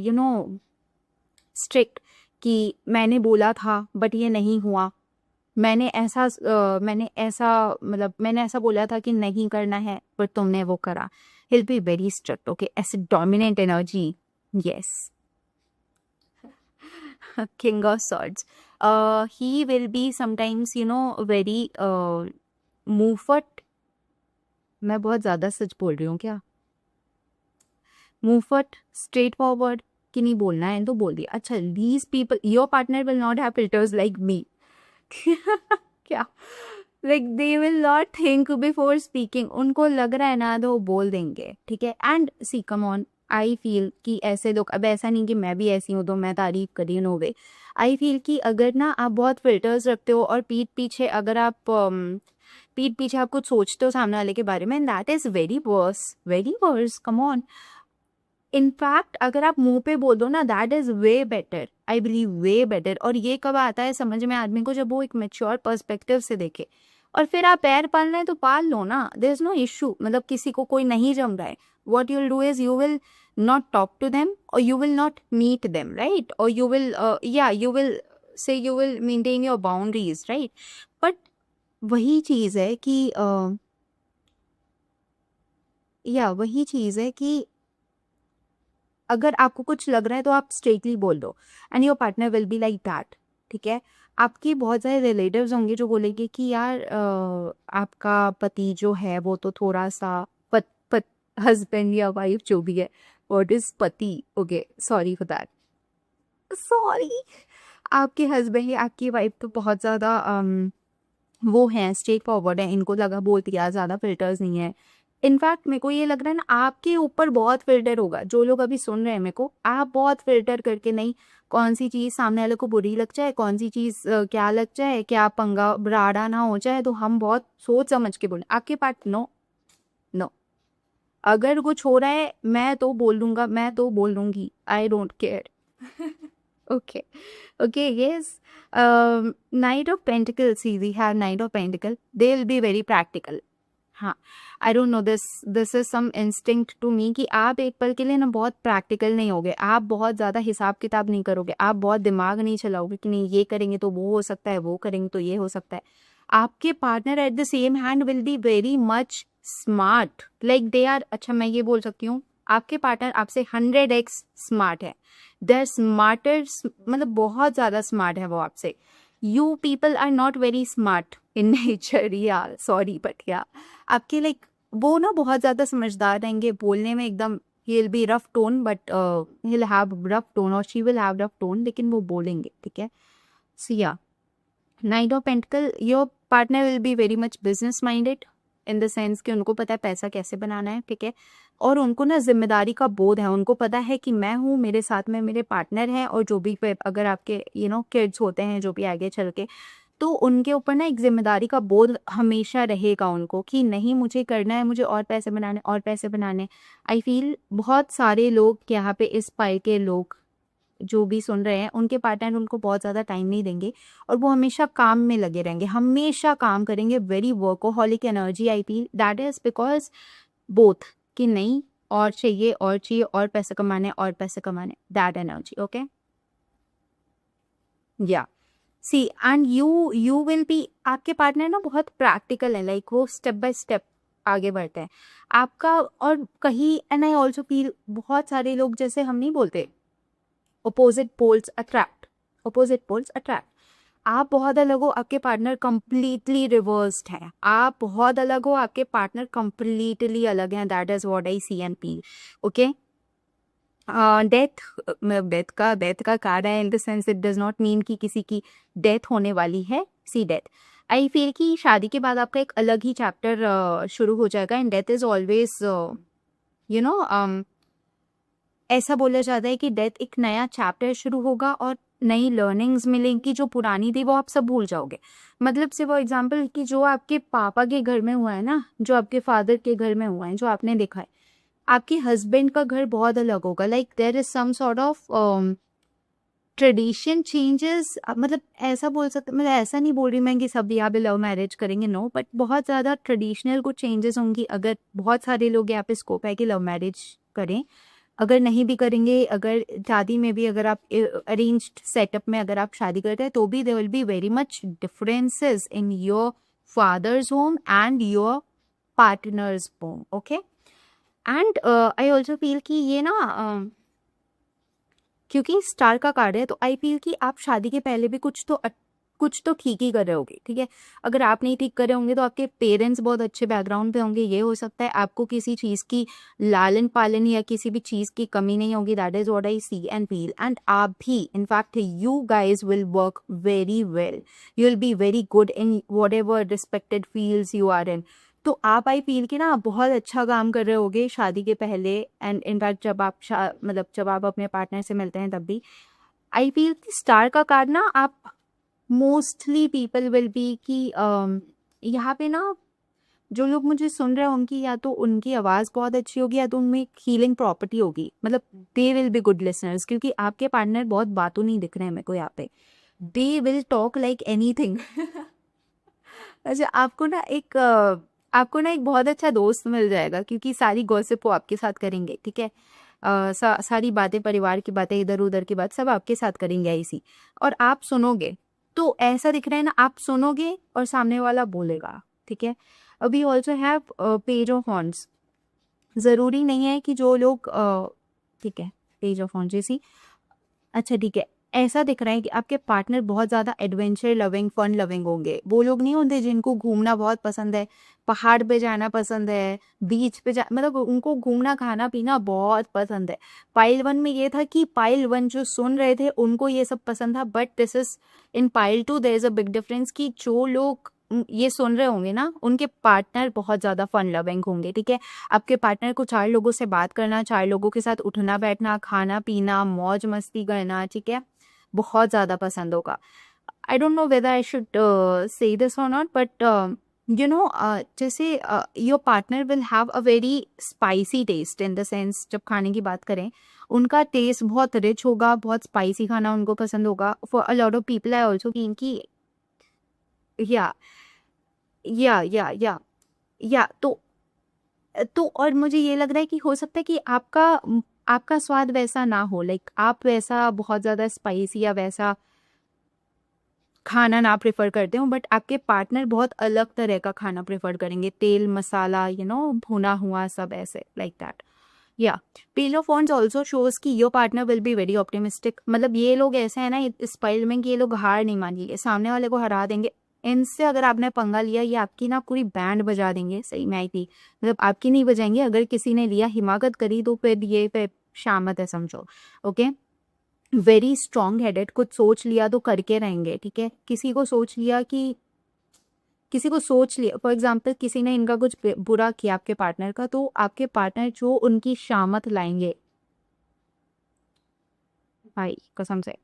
you know strict कि मैंने बोला था बट ये नहीं हुआ, मैंने ऐसा मतलब मैंने ऐसा बोला था कि नहीं करना है पर तुमने वो करा। He'll be very strict, okay? ऐसे dominant energy, yes. King of Swords. He will be sometimes, you know, very मुंहफट। मैं बहुत ज़्यादा सच बोल रही हूँ क्या? मुंहफट, स्ट्रेट फॉरवर्ड कि नहीं बोलना है तो बोल दिया। अच्छा, these people, your partner will not have filters like me. क्या? Like they will not think before speaking. उनको लग रहा है ना तो वो बोल देंगे, ठीक है? And see, come on, I feel कि ऐसे लोग, अब ऐसा नहीं कि मैं भी ऐसी हूँ तो मैं तारीफ कर रही हूँ, नो वे। आई फील कि अगर ना आप बहुत फिल्टर्स रखते हो और पीठ पीछे अगर आप पीठ पीछे आप कुछ सोचते हो सामने वाले के बारे में, that is very worse, come on. In fact अगर आप मुंह पे बोल दो ना, that is way better, I believe way better. और ये कब आता है समझ में आदमी को, जब वो एक मेच्योर पर्सपेक्टिव से देखे। और फिर आप पैर पालना है तो पाल लो ना, देयर इज नो इशू। मतलब किसी को कोई नहीं जम रहा है, what you will do is you will not talk to them, or you will not meet them, right? Or you will you will say you will maintain your boundaries, right? But वही चीज है कि वही चीज है कि अगर आपको कुछ लग रहा है तो आप स्ट्रेटली बोल दो, and your partner will be like that, ठीक है? आपके बहुत सारे रिलेटिव्स होंगे जो बोलेंगे कि यार आपका पति जो है वो तो थोड़ा सा हस्बैंड या वाइफ जो भी है, व्हाट इज पति, okay, sorry for that, sorry. आपके हस्बैंड या आपकी वाइफ तो बहुत ज़्यादा वो हैं, स्ट्रेट फॉरवर्ड है, इनको लगा बोलती यार ज़्यादा फिल्टर्स नहीं है। इनफैक्ट मेरे को ये लग रहा है ना, आपके ऊपर बहुत फिल्टर होगा। जो लोग अभी सुन रहे हैं मेरे को, आप बहुत फिल्टर करके, नहीं कौन सी चीज़ सामने वाले को बुरी लग जाए, कौन सी चीज़ क्या लग जाए, क्या पंगा ब्राड़ा ना हो जाए, तो हम बहुत सोच समझ के बोलें। आपके पास नो, अगर कुछ हो रहा है मैं तो बोल दूंगा, मैं तो बोल दूंगी, I don't care. okay, yes. Knight of Pentacles, see, we have Knight of Pentacles, they will be very practical. हाँ, I don't know, this is some instinct to me कि आप एक पल के लिए ना बहुत प्रैक्टिकल नहीं होगे, आप बहुत ज़्यादा हिसाब किताब नहीं करोगे, आप बहुत दिमाग नहीं चलाओगे कि नहीं ये करेंगे तो वो हो सकता है, वो करेंगे तो ये हो सकता है। आपके partner at the same hand will be very much smart, like they are, अच्छा मैं ये बोल सकती हूँ, आपके पार्टनर आपसे 100x स्मार्ट है, दे आर स्मार्टर, मतलब बहुत ज़्यादा स्मार्ट है वो आपसे। You people are not very smart in nature, या सॉरी बट या आपके लाइक वो ना बहुत ज़्यादा समझदार रहेंगे, बोलने में एकदम he'll be rough tone, but he'll have rough tone or she will have rough tone, लेकिन वो बोलेंगे, ठीक है? So yeah, Knight of Pentacle, your partner will be very much business minded in the sense कि उनको पता है पैसा कैसे बनाना है, ठीक है? और उनको ना जिम्मेदारी का बोध है, उनको पता है कि मैं हूँ, मेरे साथ में मेरे पार्टनर हैं, और जो भी अगर आपके किड्स होते हैं जो भी आगे चल के, तो उनके ऊपर ना एक जिम्मेदारी का बोध हमेशा रहेगा उनको कि नहीं मुझे करना है, मुझे और पैसे बनाने। आई फील बहुत सारे लोग यहाँ पे इस पाई के लोग जो भी सुन रहे हैं, उनके पार्टनर उनको बहुत ज़्यादा टाइम नहीं देंगे और वो हमेशा काम में लगे रहेंगे, हमेशा काम करेंगे, very workaholic energy. I feel that is because both कि नहीं और चाहिए और पैसे कमाने, दैट एनर्जी, ओके? या सी, एंड यू विल बी, आपके पार्टनर ना बहुत प्रैक्टिकल है, लाइक वो स्टेप बाय स्टेप आगे बढ़ते हैं आपका। और कहीं, एंड आई ऑल्सो फील बहुत सारे लोग, जैसे हम नहीं बोलते opposite poles attract, आप बहुत अलग हो, आपके पार्टनर कंप्लीटली रिवर्स्ड है, आप बहुत अलग हो, आपके पार्टनर कंप्लीटली अलग हैं, that is what I see and feel, okay? Death, death का कार्ड है in the sense it does not mean कि किसी की डेथ होने वाली है। सी डेथ, आई फील कि शादी के बाद आपका एक अलग ही चैप्टर शुरू हो जाएगा and death is always you know ऐसा बोला जाता है कि डेथ एक नया चैप्टर शुरू होगा और नई लर्निंग्स मिलेंगी, जो पुरानी थी वो आप सब भूल जाओगे। मतलब से फॉर एग्जाम्पल कि जो आपके पापा के घर में हुआ है ना, जो आपके फादर के घर में हुआ है, जो आपने देखा है, आपके हस्बैंड का घर बहुत अलग होगा। Like there is some sort of tradition changes. मतलब ऐसा बोल सकते, मतलब ऐसा नहीं बोल रही मैं कि सब यहाँ पे लव मैरिज करेंगे, नो, बट बहुत ज़्यादा ट्रेडिशनल कुछ चेंजेस होंगी। अगर बहुत सारे लोग यहाँ पे स्कोप है कि लव मैरिज करें, अगर नहीं भी करेंगे, अगर शादी में भी अगर आप अरेंज्ड सेटअप में अगर आप शादी करते हैं तो भी there will be very much differences in your father's home and your partner's home. Okay, and I also feel कि ये ना क्योंकि स्टार का कार्ड है तो आई फील कि आप शादी के पहले भी कुछ तो ठीक ही कर रहे होगे, ठीक है। अगर आप नहीं ठीक कर रहे होंगे तो आपके पेरेंट्स बहुत अच्छे बैकग्राउंड पे होंगे, ये हो सकता है। आपको किसी चीज़ की लालन पालन या किसी भी चीज़ की कमी नहीं होगी। That is what I see and feel. And आप भी in fact you guys will work very well, you will be very good in whatever respected fields you are in. तो आप आई फील कि ना बहुत अच्छा काम कर रहे होगे शादी के पहले एंड इनफैक्ट जब आप मतलब जब आप अपने पार्टनर से मिलते हैं तब भी। आई फील कि स्टार का कार्ड ना, आप मोस्टली पीपल विल बी कि यहाँ पे ना जो लोग मुझे सुन रहे हैं उनकी या तो उनकी आवाज़ बहुत अच्छी होगी या तो उनमें एक हीलिंग प्रॉपर्टी होगी। मतलब they will be good listeners, क्योंकि आपके पार्टनर बहुत बातों नहीं दिख रहे हैं मेरे को यहाँ पे। They will talk like anything. अच्छा, आपको ना एक बहुत अच्छा दोस्त मिल जाएगा, क्योंकि सारी गॉसिप वो आपके साथ करेंगे, ठीक है। सारी बातें, परिवार की बातें, इधर उधर की बात सब आपके साथ करेंगे ऐसी, और आप सुनोगे। तो ऐसा दिख रहा है ना, आप सुनोगे और सामने वाला बोलेगा, ठीक है। अभी also have page of wands. ज़रूरी नहीं है कि जो लोग ठीक है, पेज ऑफ वॉन्ड्स जैसी, अच्छा ठीक है। ऐसा दिख रहा है कि आपके पार्टनर बहुत ज़्यादा एडवेंचर लविंग, फन लविंग होंगे। वो लोग नहीं होते जिनको घूमना बहुत पसंद है, पहाड़ पे जाना पसंद है, बीच पे मतलब उनको घूमना खाना पीना बहुत पसंद है। पाइल वन में ये था कि पाइल वन जो सुन रहे थे उनको ये सब पसंद था, but this is in pile two there is a big difference कि जो लोग ये सुन रहे होंगे ना उनके पार्टनर बहुत ज़्यादा फन लविंग होंगे, ठीक है। आपके पार्टनर को 4 लोगों से बात करना, 4 लोगों के साथ उठना बैठना, खाना पीना, मौज मस्ती करना, ठीक है, बहुत ज़्यादा पसंद होगा। I don't know whether I should say this और नॉट, बट जैसे your partner will have a very spicy taste in the sense, जब खाने की बात करें उनका टेस्ट बहुत रिच होगा, बहुत स्पाइसी खाना उनको पसंद होगा। For a lot of people I also की इनकी या या तो और मुझे ये लग रहा है कि हो सकता है कि आपका स्वाद वैसा ना हो, लाइक आप वैसा बहुत ज़्यादा स्पाइसी या वैसा खाना ना प्रेफर करते हो, बट आपके पार्टनर बहुत अलग तरह का खाना प्रेफर करेंगे, तेल मसाला भुना हुआ सब ऐसे, लाइक दैट। या पेल ऑफ वॉन्ड्स ऑल्सो शोज कि your partner will be very optimistic. मतलब ये लोग ऐसे हैं ना इस पाइल में कि ये लोग हार नहीं मानेंगे, सामने वाले को हरा देंगे। इनसे अगर आपने पंगा लिया, ये आपकी ना पूरी बैंड बजा देंगे। सही में आई थी, मतलब आपकी नहीं बजाएंगे, अगर किसी ने लिया हिमाकत करी तो फिर ये पे शामत है समझो। ओके, वेरी स्ट्रॉन्ग हेडेड, कुछ सोच लिया तो करके रहेंगे, ठीक है। किसी को सोच लिया फॉर एग्जाम्पल किसी ने इनका कुछ बुरा किया आपके पार्टनर का, तो आपके पार्टनर जो उनकी शामत लाएंगे भाई कसम से।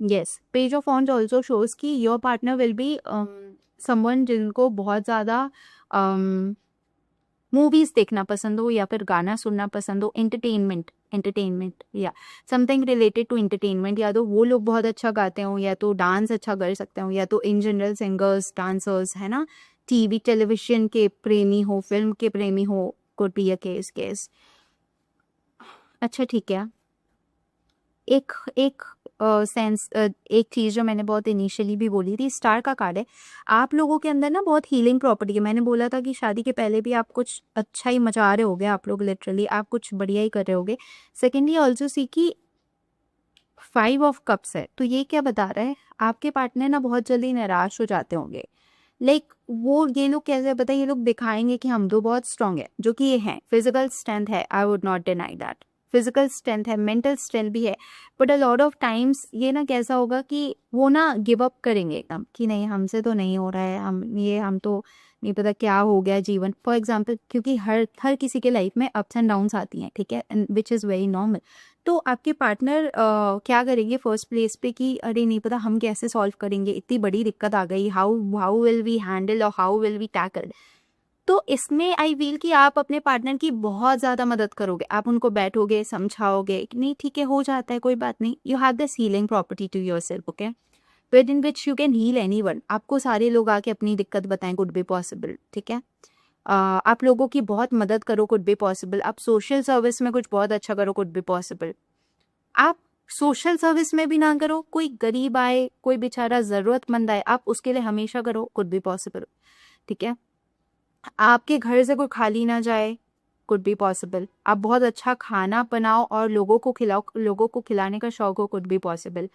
Yes, page of wands also shows कि your partner will be someone जिनको बहुत ज़्यादा मूवीज देखना पसंद हो या फिर गाना सुनना पसंद हो, एंटरटेनमेंट या समथिंग रिलेटेड टू एंटरटेनमेंट। या तो वो लोग बहुत अच्छा गाते हो, या तो डांस अच्छा कर सकते हो, या तो इन जनरल सिंगर्स, डांसर्स, है ना। टीवी टेलीविजन के प्रेमी हो, फिल्म के प्रेमी हो, कुड बी अ केस। अच्छा ठीक है, एक एक एक चीज़ जो मैंने बहुत इनिशियली भी बोली थी, स्टार का कार्ड है। आप लोगों के अंदर ना बहुत हीलिंग प्रॉपर्टी है। मैंने बोला था कि शादी के पहले भी आप कुछ अच्छा ही मचा रहे होगे, आप लोग लिटरली आप कुछ बढ़िया ही कर रहे होगे। सेकेंडली ऑल्सो सी की 5 ऑफ कप्स है, तो ये क्या बता रहा है, आपके पार्टनर ना बहुत जल्दी निराश हो जाते होंगे। लाइक वो ये लोग कैसे बताए, ये लोग दिखाएंगे कि हम तो बहुत स्ट्रांग है, जो कि ये हैं, फिजिकल स्ट्रेंथ है, I would not deny that, physical strength है, मेंटल स्ट्रेंथ भी है, but a lot of times ये ना कैसा होगा कि वो ना गिव अप करेंगे एकदम कि नहीं हमसे तो नहीं हो रहा है, हम तो नहीं पता क्या हो गया जीवन, फॉर एग्जाम्पल, क्योंकि हर हर किसी के लाइफ में अप्स एंड डाउन्स आती हैं, ठीक है, विच इज़ वेरी नॉर्मल। तो आपके पार्टनर क्या करेंगे फर्स्ट प्लेस पे कि अरे नहीं पता हम कैसे सॉल्व करेंगे, इतनी बड़ी दिक्कत आ गई, how how will we handle और हाउ विल वी टैकल। तो इसमें आई फील कि आप अपने पार्टनर की बहुत ज़्यादा मदद करोगे, आप उनको बैठोगे समझाओगे कि नहीं ठीक है हो जाता है कोई बात नहीं, you have this healing property to yourself, okay, within which you can heal anyone. आपको सारे लोग आके अपनी दिक्कत बताएं, कुड बी पॉसिबल, ठीक है। आप लोगों की बहुत मदद करो, कुड बी पॉसिबल। आप सोशल सर्विस में कुछ बहुत अच्छा करो, कुड बी पॉसिबल। आप सोशल सर्विस में भी ना करो, कोई गरीब आए, कोई बेचारा ज़रूरतमंद आए, आप उसके लिए हमेशा करो, कुड बी पॉसिबल, ठीक है। आपके घर से कोई खाली ना जाए, कुड बी पॉसिबल। आप बहुत अच्छा खाना बनाओ और लोगों को खिलाओ, लोगों को खिलाने का शौक हो, कुड बी पॉसिबल।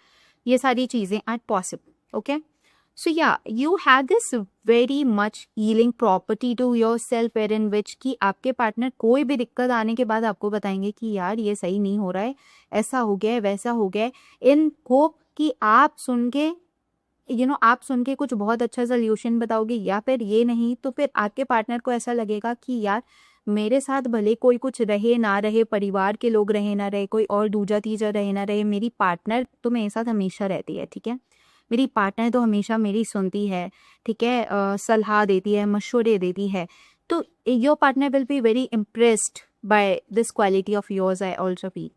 ये सारी चीज़ें are possible, okay. So yeah you have this very much healing property to yourself, where in which कि आपके पार्टनर कोई भी दिक्कत आने के बाद आपको बताएंगे कि यार ये सही नहीं हो रहा है, ऐसा हो गया है, वैसा हो गया है, इन होप कि आप सुन के आप सुन के कुछ बहुत अच्छा सोल्यूशन बताओगे, या फिर ये नहीं तो फिर आपके पार्टनर को ऐसा लगेगा कि यार मेरे साथ भले कोई कुछ रहे ना रहे, परिवार के लोग रहे ना रहे, कोई और दूजा तीजा रहे ना रहे, मेरी पार्टनर तो मेरे साथ हमेशा रहती है, ठीक है। मेरी पार्टनर तो हमेशा मेरी सुनती है, ठीक है, सलाह देती है, मशवरे देती है। तो your partner will be very impressed by this quality of yours, I also feel.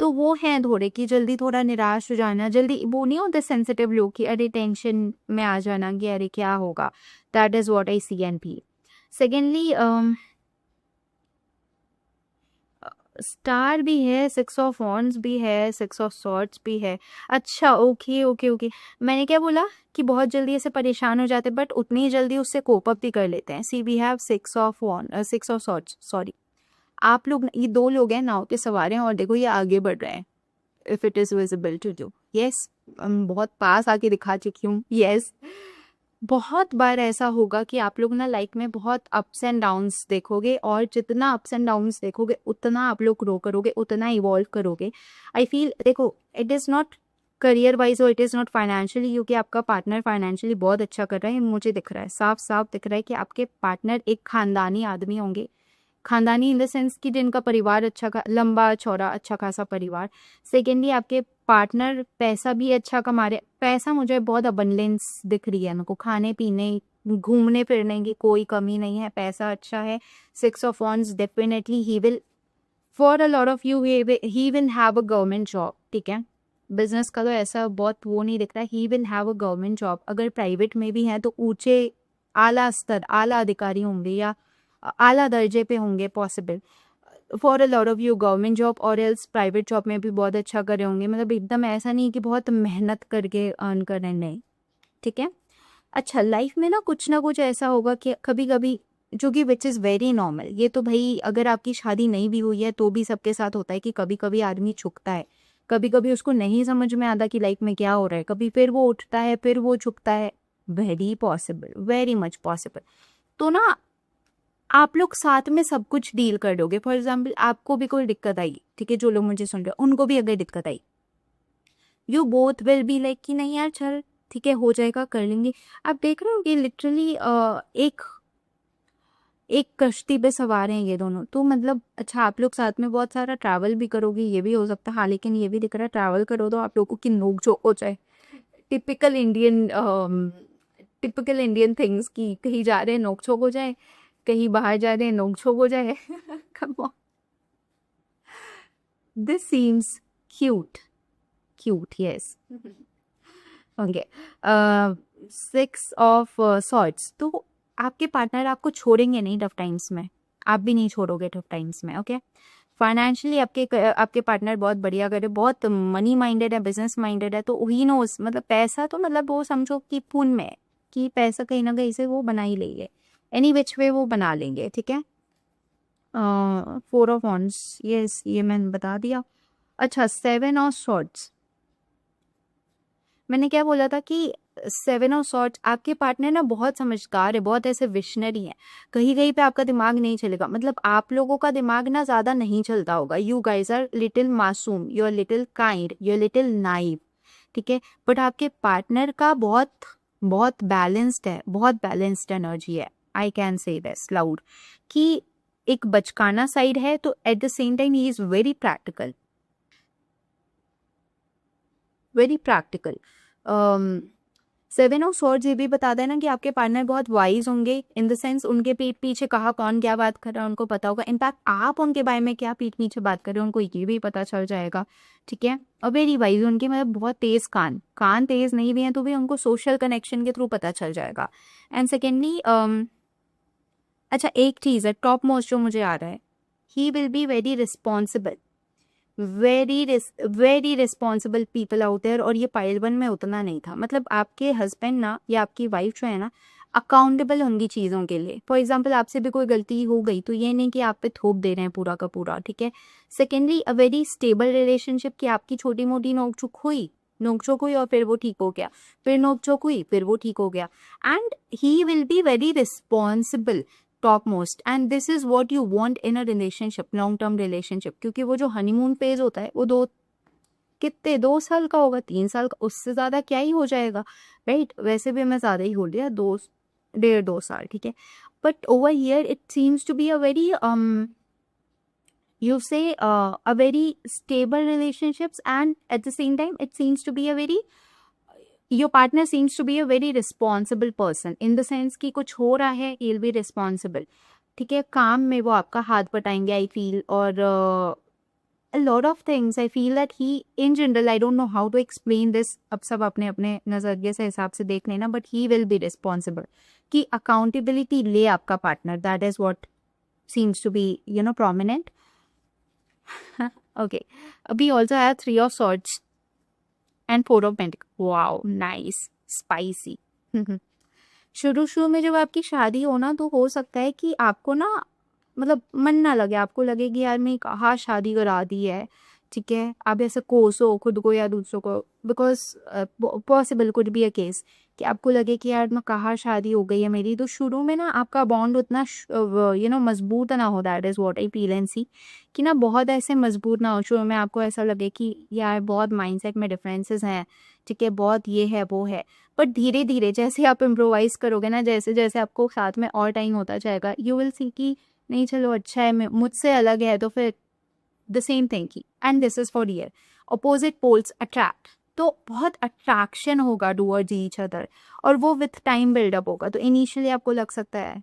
तो वो हैं थोड़े कि जल्दी थोड़ा निराश हो जाना, जल्दी वो नहीं होते सेंसिटिव लोग कि अरे टेंशन में आ जाना कि अरे क्या होगा। That is what I see and feel. Secondly star भी है, सिक्स ऑफ वॉन्ड्स भी है, सिक्स ऑफ सॉर्ड्स भी है। अच्छा ओके ओके ओके, मैंने क्या बोला कि बहुत जल्दी ऐसे परेशान हो जाते, बट उतनी जल्दी उससे कोप अप भी कर लेते हैं। See we have six of wand, six of swords, sorry. आप लोग, ये दो लोग हैं, नाव के सवार हैं और देखो ये आगे बढ़ रहे हैं। If it is visible to you, yes, बहुत पास आके दिखा चुकी हूँ, यस। बहुत बार ऐसा होगा कि आप लोग ना लाइफ में बहुत अप्स एंड डाउन्स देखोगे, और जितना अप्स एंड डाउन्स देखोगे उतना आप लोग ग्रो करोगे, उतना इवॉल्व करोगे। आई फील देखो it is not career wise और इट इज़ नॉट फाइनेंशियली, क्योंकि आपका पार्टनर फाइनेंशियली बहुत अच्छा कर रहा है, मुझे दिख रहा है, साफ साफ दिख रहा है कि आपके पार्टनर एक खानदानी आदमी होंगे। खानदानी इन द सेंस कि जिनका परिवार अच्छा लंबा चौड़ा अच्छा खासा परिवार। सेकेंडली आपके पार्टनर पैसा भी अच्छा कमा रहे, पैसा मुझे बहुत अबंडेंस दिख रही है, उनको खाने पीने घूमने फिरने की कोई कमी नहीं है, पैसा अच्छा है। Six of wands, definitely he will, for a lot of you he will have a government job, ठीक है। बिजनेस का तो ऐसा बहुत वो नहीं दिख रहा है, he will have a government job. अगर प्राइवेट में भी है तो ऊंचे आला स्तर, आला अधिकारी होंगे या आला दर्जे पे होंगे possible. For a lot of you government job और एल्स प्राइवेट जॉब में भी बहुत अच्छा कर रहे होंगे, मतलब एकदम ऐसा नहीं कि बहुत मेहनत करके अर्न कर रहे हैं, नहीं, ठीक है। अच्छा लाइफ में ना कुछ ऐसा होगा कि कभी कभी, जो कि विच इज़ वेरी नॉर्मल, ये तो भाई अगर आपकी शादी नहीं भी हुई है तो भी सबके साथ होता है कि कभी कभी आदमी झुकता है, कभी कभी उसको नहीं समझ में आता कि लाइफ में क्या हो रहा है, कभी फिर वो उठता है, फिर वो झुकता है, very possible, very much possible. तो ना आप लोग साथ में सब कुछ डील कर दोगे। फॉर एग्जाम्पल आपको भी कोई दिक्कत आई, ठीक है, जो लोग मुझे सुन रहे हैं उनको भी अगर दिक्कत आई, you both will be like कि नहीं यार चल ठीक है हो जाएगा, कर लेंगे। आप देख रहे हो कि लिटरली एक एक कश्ती पे सवार हैं ये दोनों, तो मतलब अच्छा आप लोग साथ में बहुत सारा ट्रैवल भी करोगे, ये भी हो सकता है। हाँ लेकिन ये भी दिख रहा है ट्रैवल करो तो आप लोगों की नोक झोंक हो जाए। Typical Indian, typical Indian things की कहीं जा रहे हैं नोक झोंक हो जाए, कहीं बाहर जा रहे हैं नोक झोंक हो जाए। Come on, this seems cute, cute, yes. Okay, six of swords, तो आपके पार्टनर आपको छोड़ेंगे नहीं टफ टाइम्स में, आप भी नहीं छोड़ोगे टफ टाइम्स में, ओके। फाइनेंशियली आपके पार्टनर बहुत बढ़िया करे, बहुत मनी माइंडेड है, बिजनेस माइंडेड है, तो ही नोस, मतलब पैसा तो मतलब वो समझो कि खून में है, कि पैसा कहीं ना कहीं से वो बना ही लेंगे, एनी विच वे वो बना लेंगे, ठीक है। फोर ऑफ वॉन्ड्स, यस ये मैंने बता दिया। अच्छा सेवन ऑफ सॉर्ड्स, मैंने क्या बोला था कि सेवन ऑफ सॉर्ट्स, आपके पार्टनर ना बहुत समझदार है, बहुत ऐसे विशनरी है, कहीं कहीं पे आपका दिमाग नहीं चलेगा, मतलब आप लोगों का दिमाग ना ज़्यादा नहीं चलता होगा, यू गाइज आर लिटिल मासूम, you are little kind, you are little naive, ठीक है, बट आपके पार्टनर का बहुत बहुत बैलेंस्ड है, बहुत बैलेंस्ड एनर्जी है, I can say this loud, कि एक बचकाना साइड है, तो eight the same time he is very practical, very practical. Seven of swords ये भी बताता है ना कि आपके पार्टनर बहुत वाइज होंगे, इन द सेंस उनके पीठ पीछे कहाँ कौन क्या बात कर रहा है उनको पता होगा, इनफैक्ट आप उनके बारे में क्या पीठ पीछे बात कर रहे हो उनको ये भी पता चल जाएगा, ठीक है, और वेरी वाइज, उनके मतलब बहुत तेज कान तेज नहीं भी हैं तो भी उनको सोशल कनेक्शन के थ्रू पता चल जाएगा। एंड सेकेंडली अच्छा एक चीज़ है टॉप मोस्ट जो मुझे आ रहा है, he will be very responsible, very responsible people out there, और ये पाइल वन में उतना नहीं था, मतलब आपके हस्बैंड ना या आपकी वाइफ जो है ना अकाउंटेबल होंगी चीज़ों के लिए, फॉर एग्जाम्पल आपसे भी कोई गलती हो गई तो ये नहीं कि आप पे थोप दे रहे हैं पूरा का पूरा, ठीक है। Secondly a very stable relationship, की आपकी छोटी मोटी नोकझोंक हुई और फिर वो ठीक हो गया, फिर नोकझोंक हुई फिर वो ठीक हो गया, and he will be very responsible top most, and this is what you want in a relationship, long term relationship, क्योंकि वो जो हनीमून फेज होता है वो कितने 2 साल का होगा, 3 साल का, उससे ज्यादा क्या ही हो जाएगा, राइट, वैसे भी मैं ज्यादा ही हो लिया, 2 साल, ठीक है, but over here it seems to be a very you say a very stable relationships, and at the same time it seems to be a very, your partner seems to be a very responsible person in the sense कि कुछ हो रहा है he'll be responsible, ठीक है, काम में वो आपका हाथ बटाएंगे आई फील, और a lot of things I feel that he in general, I don't know how to explain this, अब सब अपने अपने नजरिए से हिसाब से देख लेना, but he will be responsible, कि accountability ले आपका partner, that is what seems to be prominent. Okay, we also have 3 of swords and 4 of pentacles. Wow, nice, spicy. शुरू में जब आपकी शादी हो ना तो हो सकता है कि आपको ना मतलब मन ना लगे, आपको लगे कि यार मैं कहाँ शादी करा दी है, ठीक है, आप ऐसे कोसो खुद को या दूसरों को, because possible could be a case कि आपको लगे कि यार मैं कहाँ शादी हो गई है मेरी, तो शुरू में ना आपका बॉन्ड उतना मजबूत ना हो, that is what I feel and see, कि ना बहुत ऐसे मजबूत ना हो, शुरू में आपको ऐसा लगे कि यार बहुत माइंडसेट में डिफरेंसेस हैं, ठीक है, बहुत ये है वो है, बट धीरे धीरे जैसे आप इम्प्रोवाइज करोगे ना, जैसे जैसे आपको साथ में और टाइम होता जाएगा, यू विल सी कि नहीं चलो अच्छा है, मुझसे अलग है, तो फिर द सेम थिंग की, and this is for year, opposite poles attract, तो बहुत अट्रैक्शन होगा टूवर्ड्स ईच अदर, और वो विथ टाइम बिल्डअप होगा, तो इनिशियली आपको लग सकता है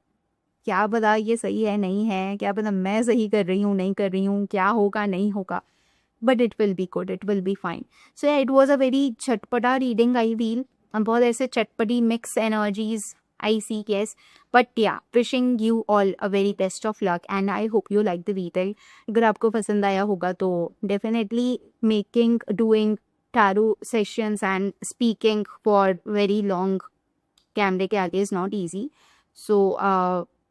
क्या पता ये सही है नहीं है, क्या पता मैं सही कर रही हूँ नहीं कर रही हूँ, क्या होगा नहीं होगा, but it will be good, it will be fine. So it was a very चटपटा रीडिंग आई फील, बहुत ऐसे चटपटी mix energies I see, yes. But yeah, wishing you all a very best of luck and I hope you like the reading. अगर आपको पसंद आया होगा तो definitely making, doing tarot sessions and speaking for very long कैमरे के आगे is not easy. So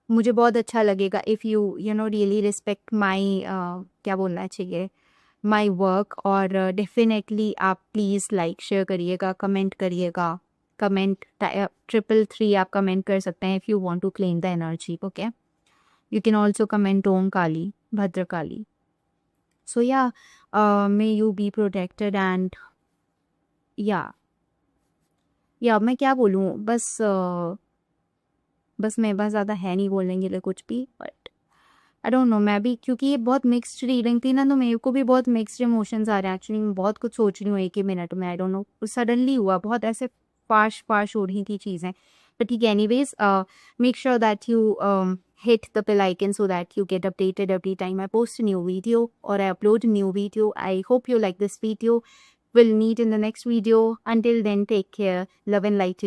मुझे बहुत अच्छा लगेगा if you really respect my क्या बोलना चाहिए my work, और definitely आप प्लीज़ लाइक शेयर करिएगा, कमेंट करिएगा, कमेंट 333 आप कमेंट कर सकते हैं if you want to claim the energy, okay, you can also comment Om Kali Bhadrakali. So yeah may you be protected and yeah मैं क्या बोलूँ, बस मेरे पास ज़्यादा है नहीं बोलने के लिए कुछ भी, बट आई डोंट नो, मैं भी क्योंकि ये बहुत मिक्स्ड रीडिंग थी ना, तो मेरे को भी बहुत मिक्स्ड इमोशंस आ रहे हैं, एक्चुअली मैं बहुत कुछ सोच रही हूँ एक ही मिनट में, आई डोंट नो, सडनली हुआ, बहुत ऐसे फाश हो रही थी चीज़ें, बट ठीक है, anyways make sure that you hit the bell icon so that you get updated every time I post a new video or I upload a new video. I hope you like this video. We'll meet in the next video. Until then, take care. Love and light to you.